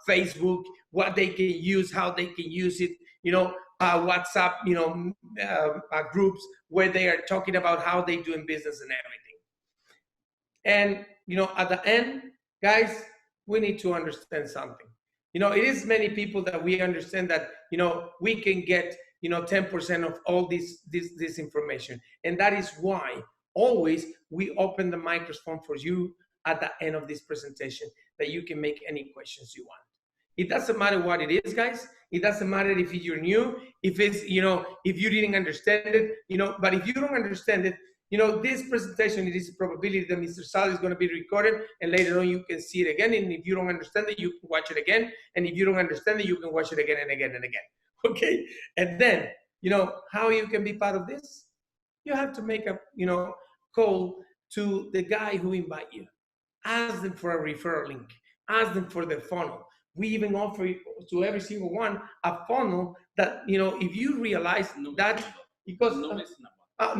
Facebook, what they can use, how they can use it, you know, WhatsApp, you know, groups where they are talking about how they doing business and everything. And, you know, at the end, guys, we need to understand something. You know, it is many people that we understand that, you know, we can get, you know, 10% of all this information. And that is why always we open the microphone for you at the end of this presentation, that you can make any questions you want. It doesn't matter what it is, guys. It doesn't matter if you're new, if it's, you know, if you didn't understand it, you know, but if you don't understand it, you know, this presentation, it is a probability that Mr. Sal is going to be recorded, and later on you can see it again. And if you don't understand it, you can watch it again. And if you don't understand it, you can watch it again and again and again. Okay? And then, you know, how you can be part of this? You have to make a, you know, call to the guy who invite you. Ask them for a referral link. Ask them for their funnel. We even offer to every single one a funnel that, you know, if you realize that, because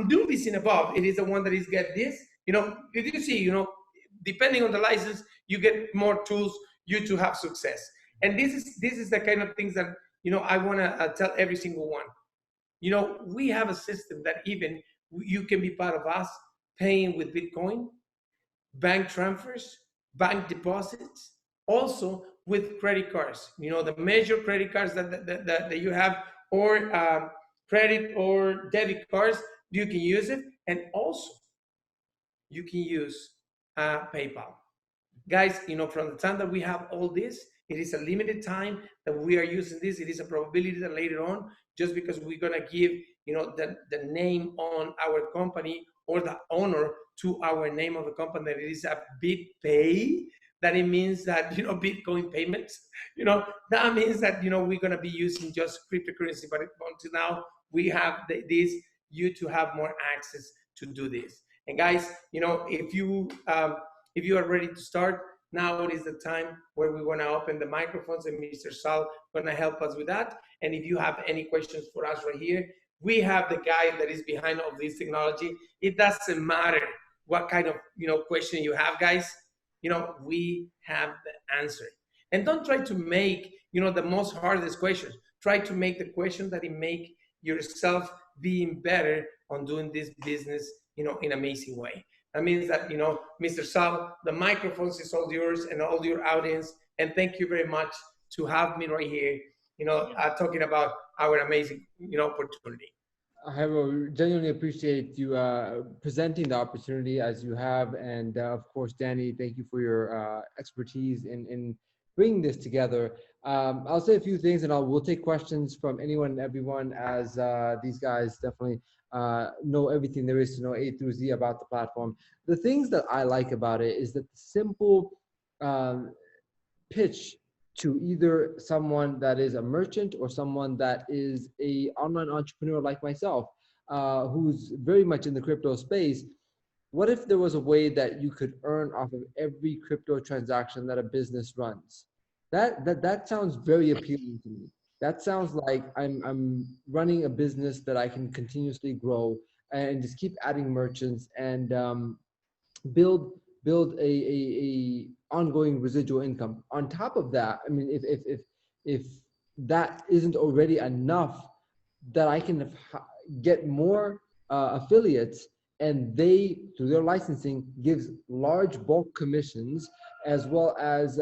do listen above, it is the one that is get this, you know, if you see, you know, depending on the license, you get more tools, you to have success. And this is the kind of things that, I want to tell every single one. We have a system that even you can be part of us paying with Bitcoin, bank transfers, bank deposits, also with credit cards. The major credit cards that you have, or credit or debit cards, you can use it. And also, you can use PayPal. Guys, from the time that we have all this, it is a limited time that we are using this. It is a probability that later on, just because we're going to give, the name on our company, or the owner to our name of the company, that it is a BitPay, that it means that, Bitcoin payments, that means that, we're going to be using just cryptocurrency. But until now, we have this, you to have more access to do this. And guys, if you are ready to start, now is the time where we want to open the microphones, and Mr. Sal going to help us with that. And if you have any questions for us right here, we have the guy that is behind all this technology. It doesn't matter what kind of question you have, guys. We have the answer. And don't try to make the most hardest questions. Try to make the question that it make yourself being better on doing this business in an amazing way. That means that, Mr. Sal, the microphones is all yours and all your audience. And thank you very much to have me right here, talking about our amazing, opportunity. I genuinely appreciate you presenting the opportunity as you have. And of course, Danny, thank you for your expertise in bringing this together. I'll say a few things, and we'll take questions from anyone and everyone, as these guys definitely know everything there is to know A through Z about the platform. The things that I like about it is that the simple pitch to either someone that is a merchant or someone that is a online entrepreneur like myself, who's very much in the crypto space. What if there was a way that you could earn off of every crypto transaction that a business runs? That sounds very appealing to me. That sounds like I'm running a business that I can continuously grow and just keep adding merchants and build a ongoing residual income. On top of that, I mean, if that isn't already enough, that I can get more affiliates, and they, through their licensing, gives large bulk commissions, as well as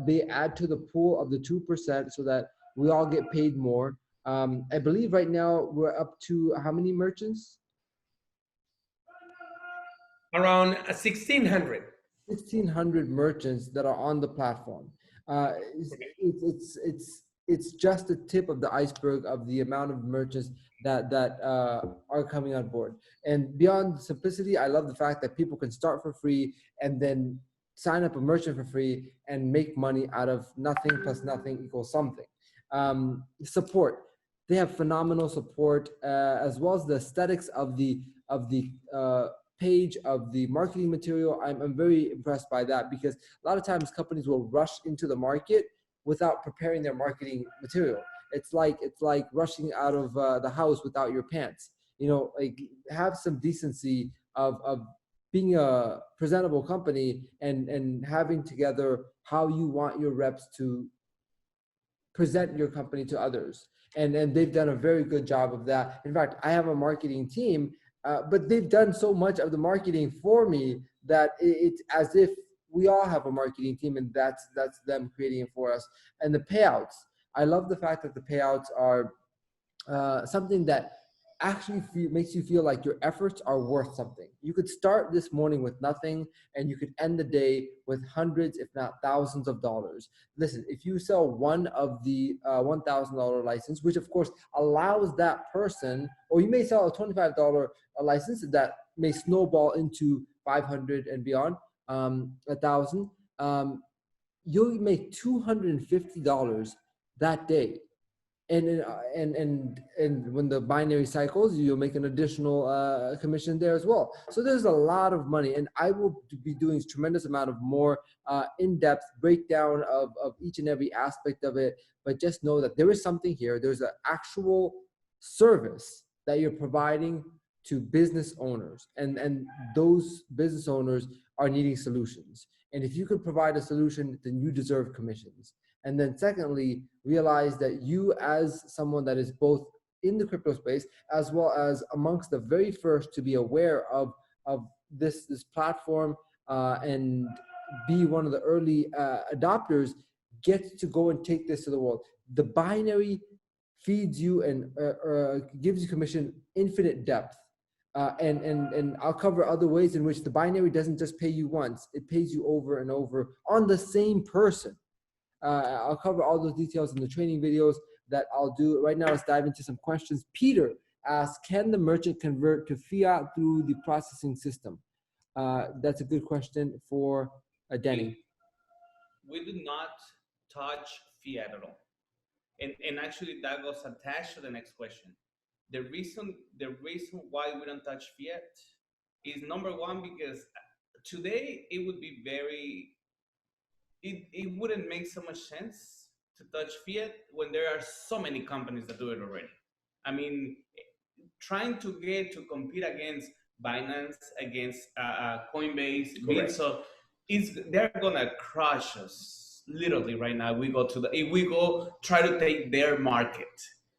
they add to the pool of the 2%, so that we all get paid more. I believe right now we're up to how many merchants? Around 1,600. 1,600 merchants that are on the platform. It's just the tip of the iceberg of the amount of merchants that are coming on board. And beyond simplicity, I love the fact that people can start for free and then sign up a merchant for free and make money out of nothing plus nothing equals something. Support. They have phenomenal support, as well as the aesthetics of the page, of the marketing material. I'm very impressed by that, because a lot of times companies will rush into the market without preparing their marketing material. It's like rushing out of the house without your pants. Like, have some decency of being a presentable company and having together how you want your reps to present your company to others. And they've done a very good job of that. In fact, I have a marketing team, but they've done so much of the marketing for me that it's as if we all have a marketing team, and that's them creating it for us. And the payouts, I love the fact that the payouts are something that actually makes you feel like your efforts are worth something. You could start this morning with nothing, and you could end the day with hundreds, if not thousands of dollars. Listen, if you sell one of the $1,000 license, which of course allows that person, or you may sell a $25 license that may snowball into 500 and beyond, 1,000, you'll make $250 that day. And when the binary cycles, you'll make an additional commission there as well. So there's a lot of money, and I will be doing a tremendous amount of more in-depth breakdown of each and every aspect of it. But just know that there is something here. There's an actual service that you're providing to business owners, and those business owners are needing solutions. And if you could provide a solution, then you deserve commissions. And then secondly, realize that you as someone that is both in the crypto space, as well as amongst the very first to be aware of this platform and be one of the early adopters, get to go and take this to the world. The binary feeds you and gives you commission infinite depth. And I'll cover other ways in which the binary doesn't just pay you once, it pays you over and over on the same person. I'll cover all those details in the training videos that I'll do. Right now, let's dive into some questions. Peter asks, can the merchant convert to fiat through the processing system? That's a good question for Danny. We do not touch fiat at all. And actually that goes attached to the next question. The reason why we don't touch fiat is, number one, because today it would be it wouldn't make so much sense to touch fiat when there are so many companies that do it already. I mean, trying to compete against Binance, against Coinbase, Bitso, they're gonna crush us literally right now. If we go try to take their market.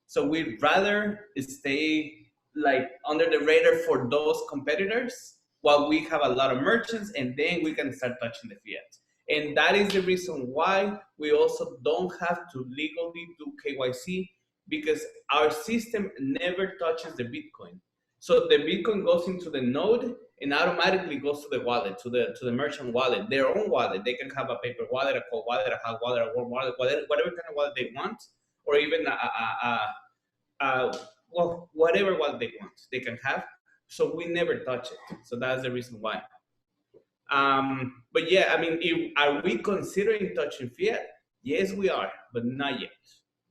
So we'd rather stay like under the radar for those competitors while we have a lot of merchants, and then we can start touching the fiat. And that is the reason why we also don't have to legally do KYC, because our system never touches the Bitcoin. So the Bitcoin goes into the node and automatically goes to the wallet, to the merchant wallet, their own wallet. They can have a paper wallet, a cold wallet, a hot wallet, a warm wallet, whatever kind of wallet they want, or even whatever wallet they want, they can have. So we never touch it. So that's the reason why. But yeah, I mean, are we considering touching fiat? Yes, we are, but not yet.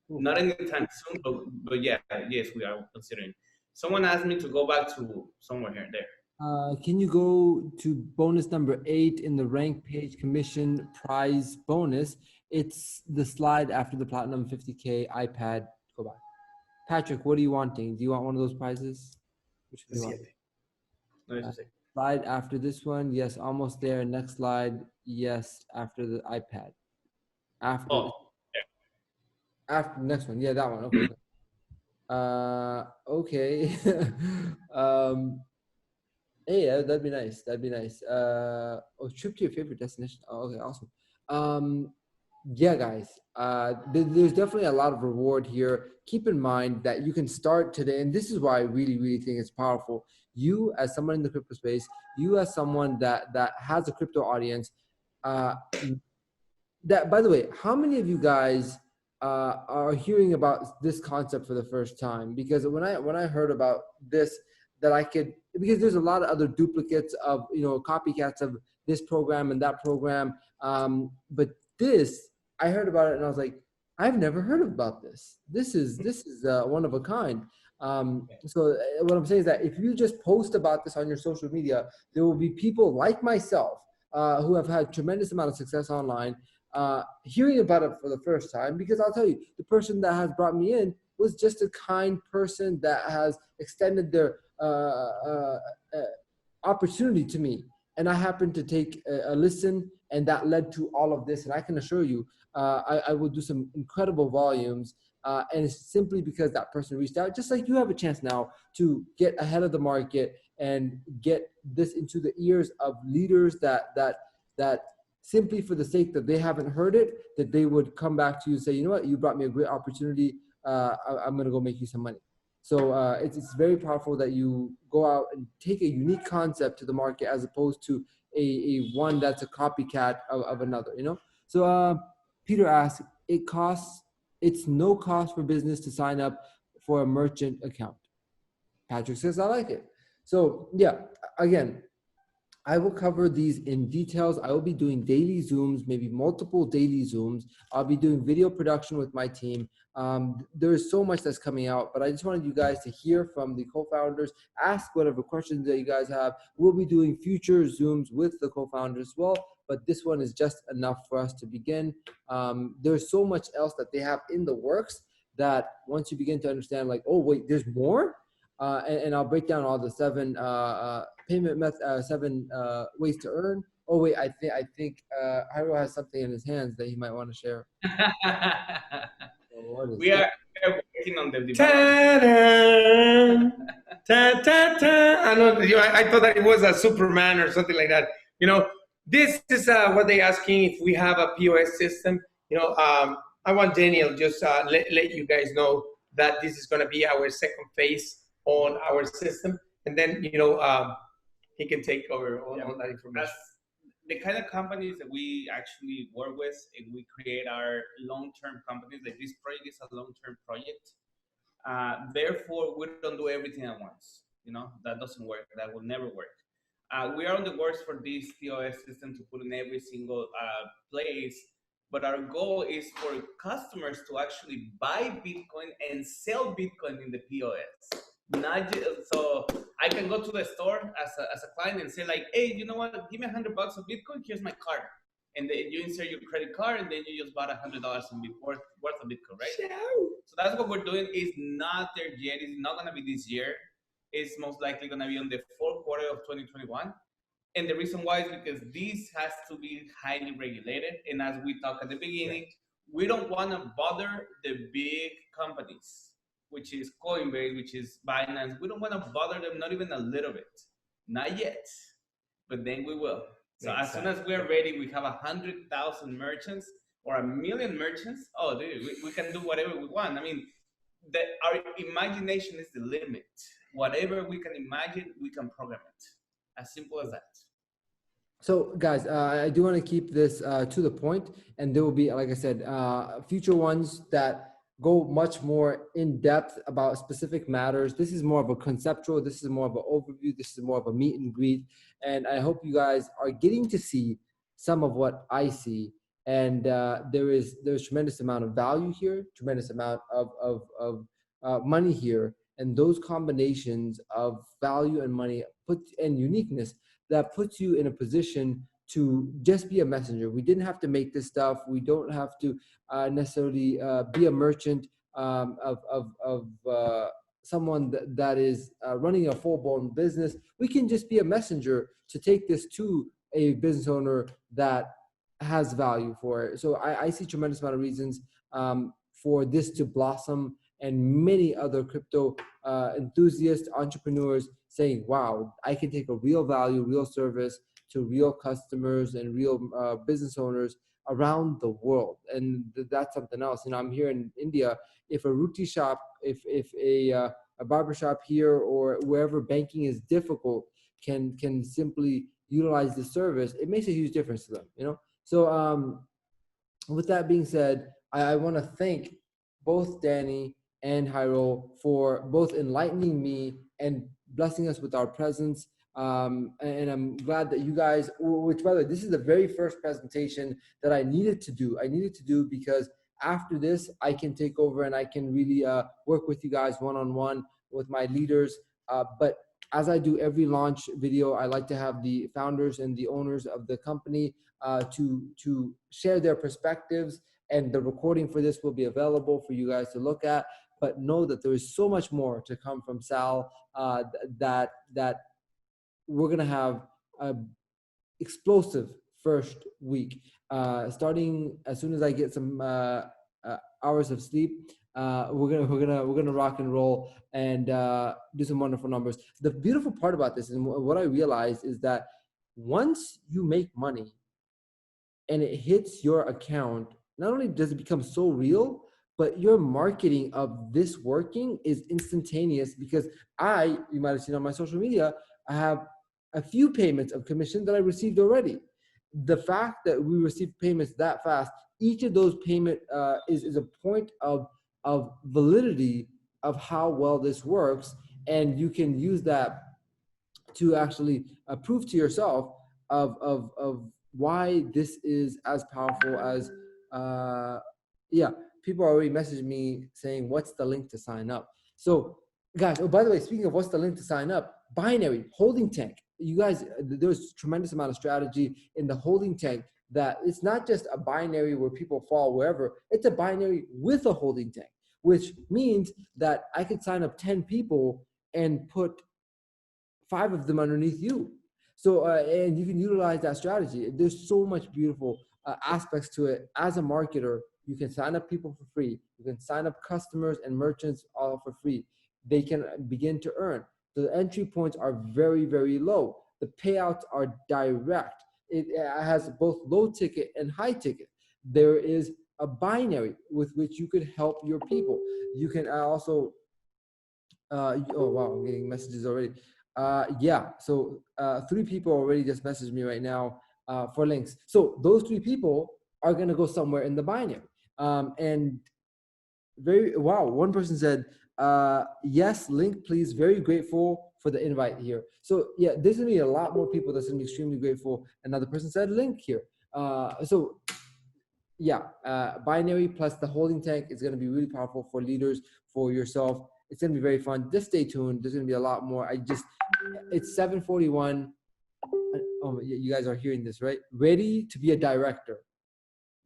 Not anytime soon, but yeah, yes, we are considering. Someone asked me to go back to somewhere here and there. Can you go to bonus number 8 in the rank page commission prize bonus? It's the slide after the platinum 50K iPad. Go back. Patrick, what are you wanting? Do you want one of those prizes? Which do you want? Slide after this one. Yes, almost there. Next slide. Yes, after the iPad. After the next one. Yeah, that one. Okay. Okay. Hey, that'd be nice. That'd be nice. Trip to your favorite destination. Oh, okay, awesome. Yeah, guys. There's definitely a lot of reward here. Keep in mind that you can start today, and this is why I really, really think it's powerful. You, as someone in the crypto space, you as someone that has a crypto audience. That, by the way, how many of you guys are hearing about this concept for the first time? Because when I heard about this, that I could, because there's a lot of other duplicates of, copycats of this program and that program. But this, I heard about it and I was like, I've never heard about this. This is one of a kind. So what I'm saying is that if you just post about this on your social media, there will be people like myself who have had tremendous amount of success online, hearing about it for the first time, because I'll tell you, the person that has brought me in was just a kind person that has extended their opportunity to me. And I happened to take a listen, and that led to all of this. And I can assure you, I will do some incredible volumes. And it's simply because that person reached out, just like you have a chance now to get ahead of the market and get this into the ears of leaders that simply for the sake that they haven't heard it, that they would come back to you and say, you know what, you brought me a great opportunity. I'm going to go make you some money. So it's very powerful that you go out and take a unique concept to the market as opposed to a one that's a copycat of another, So Peter asks, it's no cost for business to sign up for a merchant account. Patrick says, I like it. So yeah, again, I will cover these in details. I will be doing daily Zooms, maybe multiple daily Zooms. I'll be doing video production with my team. There is so much that's coming out, but I just wanted you guys to hear from the co-founders, ask whatever questions that you guys have. We'll be doing future Zooms with the co-founders as well, but this one is just enough for us to begin. There's so much else that they have in the works that once you begin to understand, like, oh, wait, there's more? And I'll break down all the 7 payment method, 7 ways to earn. Oh wait, I think Jairo has something in his hands that he might want to share. What is we that? are working on the development. I know. I thought that it was a Superman or something like that. You know, this is what they asking if we have a POS system. You know, I want Daniel just let you guys know that this is going to be our second phase on our system, and then he can take over on that information. That's the kind of companies that we actually work with, and we create our long-term companies. Like this project is a long-term project. Therefore, we don't do everything at once. That doesn't work. That will never work. We are on the works for this POS system to put in every single place. But our goal is for customers to actually buy Bitcoin and sell Bitcoin in the POS. Not just, so I can go to the store as a client and say like, hey, you know what? Give me $100 of Bitcoin. Here's my card, and then you insert your credit card, and then you just bought $100 worth of Bitcoin, right? So that's what we're doing. It's not there yet. It's not gonna be this year. It's most likely gonna be on the fourth quarter of 2021. And the reason why is because this has to be highly regulated. And as we talked at the beginning, we don't want to bother the big companies, which is Coinbase, which is Binance. We don't want to bother them, not even a little bit. Not yet, but then we will. So as soon as we're ready, we have 100,000 merchants or 1 million merchants. Oh, dude, we can do whatever we want. I mean, our imagination is the limit. Whatever we can imagine, we can program it. As simple as that. So guys, I do want to keep this to the point, and there will be, like I said, future ones that go much more in depth about specific matters. This is more of a conceptual, this is more of an overview, this is more of a meet and greet. And I hope you guys are getting to see some of what I see. And there's tremendous amount of value here, tremendous amount of money here. And those combinations of value and money and uniqueness that puts you in a position to just be a messenger. We didn't have to make this stuff. We don't have to necessarily be a merchant of someone that is running a full-blown business. We can just be a messenger to take this to a business owner that has value for it. So I see tremendous amount of reasons for this to blossom, and many other crypto enthusiasts, entrepreneurs saying, wow, I can take a real value, real service to real customers and real business owners around the world. And that's something else. I'm here in India. If a roti shop, if a barber shop here or wherever banking is difficult can simply utilize the service, it makes a huge difference to them, So with that being said, I want to thank both Danny and Jairo for both enlightening me and blessing us with our presence. And I'm glad that you guys, which by the way, this is the very first presentation that I needed to do. I needed to do because after this, I can take over and I can really work with you guys one-on-one with my leaders. But as I do every launch video, I like to have the founders and the owners of the company to share their perspectives, and the recording for this will be available for you guys to look at. But know that there is so much more to come from Sal, that we're gonna have an explosive first week, starting as soon as I get some hours of sleep. We're gonna rock and roll and do some wonderful numbers. The beautiful part about this, and what I realized, is that once you make money and it hits your account, not only does it become so real, but your marketing of this working is instantaneous, because you might have seen on my social media, I have a few payments of commission that I received already. The fact that we receive payments that fast, each of those payment is a point of validity of how well this works, and you can use that to actually prove to yourself of why this is as powerful as people are already messaging me saying, what's the link to sign up? So guys, oh, by the way, speaking of what's the link to sign up, binary holding tank. You guys, there's tremendous amount of strategy in the holding tank, that it's not just a binary where people fall wherever, it's a binary with a holding tank, which means that I could sign up 10 people and put 5 of them underneath you. So, and you can utilize that strategy. There's so much beautiful aspects to it. As a marketer, you can sign up people for free. You can sign up customers and merchants all for free. They can begin to earn. The entry points are very, very low. The payouts are direct. It has both low ticket and high ticket. There is a binary with which you could help your people. You can also, oh wow, I'm getting messages already. Yeah, so 3 people already just messaged me right now for links. So those 3 people are gonna go somewhere in the binary. And wow, one person said, yes, link please, very grateful for the invite here. So yeah, there's gonna be a lot more people that's gonna be extremely grateful. Another person said link here. So yeah, binary plus the holding tank is going to be really powerful for leaders, for yourself. It's going to be very fun. Just stay tuned. There's going to be a lot more. It's 7:41. Oh, you guys are hearing this, right? Ready to be a director.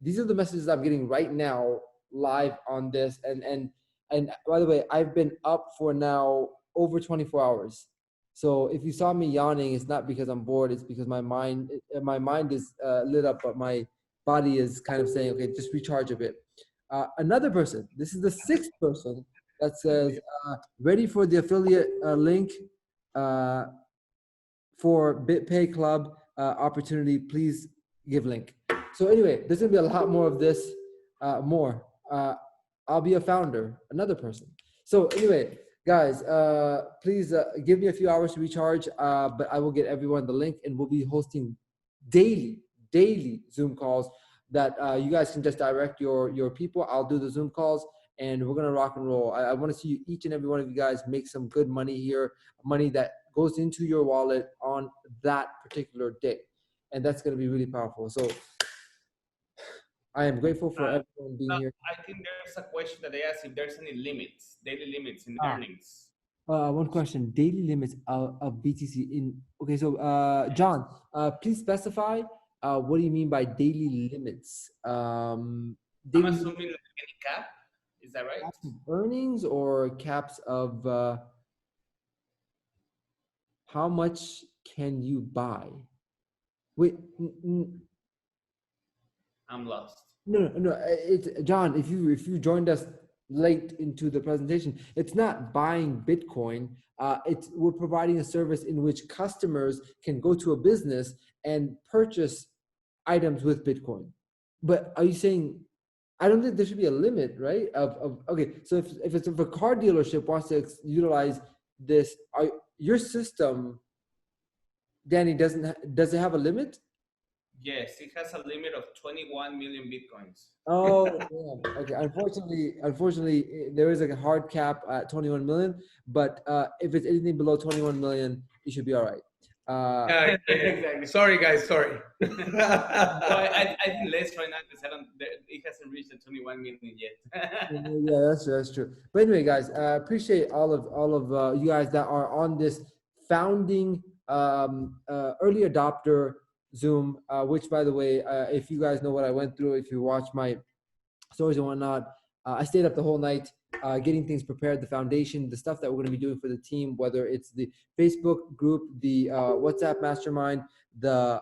These are the messages I'm getting right now live on this. And by the way, I've been up for now over 24 hours. So if you saw me yawning, it's not because I'm bored. It's because my mind is lit up, but my body is kind of saying, okay, just recharge a bit. Another person, this is the 6th person that says, ready for the affiliate link for BitPay Club opportunity, please give link. So anyway, there's gonna be a lot more of this, I'll be a founder, another person. So anyway, guys, please give me a few hours to recharge, but I will get everyone the link, and we'll be hosting daily Zoom calls that you guys can just direct your people. I'll do the Zoom calls, and we're gonna rock and roll. I wanna see you, each and every one of you guys, make some good money here, money that goes into your wallet on that particular day. And that's gonna be really powerful. So I am grateful for everyone being here. I think there's a question that they asked if there's any limits, daily limits in earnings. One question, daily limits of BTC in, okay, so John, please specify what do you mean by daily limits? I'm assuming like any cap, is that right? Caps of earnings or caps of how much can you buy? Wait, I'm lost. No. It's John. If you joined us late into the presentation, it's not buying Bitcoin. We're providing a service in which customers can go to a business and purchase items with Bitcoin. But are you saying? I don't think there should be a limit, right? Okay. So if a car dealership wants to utilize this, your system, Danny, does it have a limit? Yes, it has a limit of 21 million Bitcoins. Oh, yeah. Okay. Unfortunately, there is a hard cap at 21 million, but if it's anything below 21 million, you should be all right. Yeah, exactly. Sorry, guys. Sorry. No, I think less right now because it hasn't reached the 21 million yet. Yeah, that's true. But anyway, guys, appreciate all of you guys that are on this founding early adopter Zoom, which, by the way, if you guys know what I went through, if you watch my stories and whatnot, I stayed up the whole night getting things prepared, the foundation, the stuff that we're going to be doing for the team, whether it's the Facebook group, the WhatsApp mastermind, the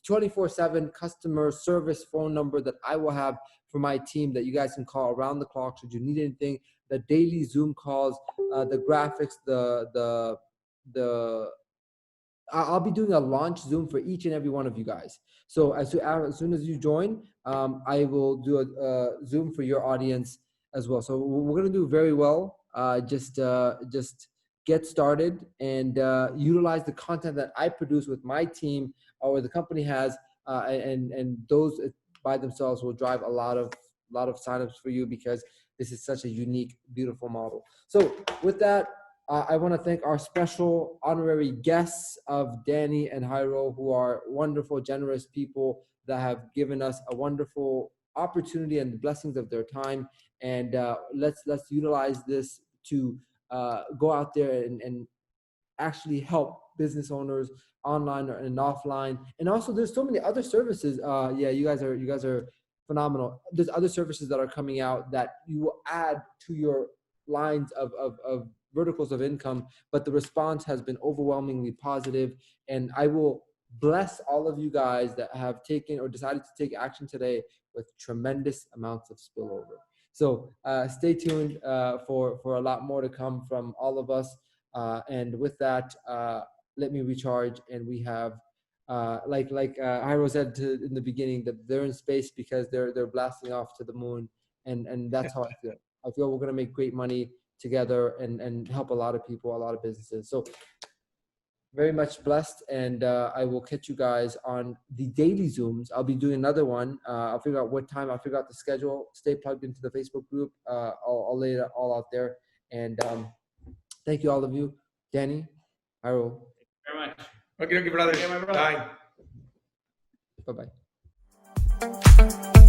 24/7 customer service phone number that I will have for my team that you guys can call around the clock should you need anything, the daily Zoom calls, the graphics, I'll be doing a launch Zoom for each and every one of you guys. So as soon as you join, I will do a Zoom for your audience as well. So we're going to do very well. Just get started and utilize the content that I produce with my team or the company has, and those by themselves will drive a lot of signups for you because this is such a unique, beautiful model. So with that, I want to thank our special honorary guests of Danny and Jairo, who are wonderful, generous people that have given us a wonderful opportunity and the blessings of their time. And let's utilize this to go out there and actually help business owners online and offline. And also, there's so many other services. Yeah, you guys are phenomenal. There's other services that are coming out that you will add to your lines of verticals of income, but the response has been overwhelmingly positive. And I will bless all of you guys that have taken or decided to take action today with tremendous amounts of spillover. So stay tuned for a lot more to come from all of us. And with that, let me recharge. And we have, like Jairo said in the beginning, that they're in space because they're blasting off to the moon. And that's how I feel. I feel we're going to make great money together and help a lot of people, a lot of businesses. So very much blessed, and I will catch you guys on the daily Zooms. I'll be doing another one. I'll figure out what time. I'll figure out the schedule. Stay plugged into the Facebook group. I'll lay it all out there. And thank you, all of you. Danny, Jairo. Very much. Okay, brother. Okay, my brother. Bye. Bye-bye.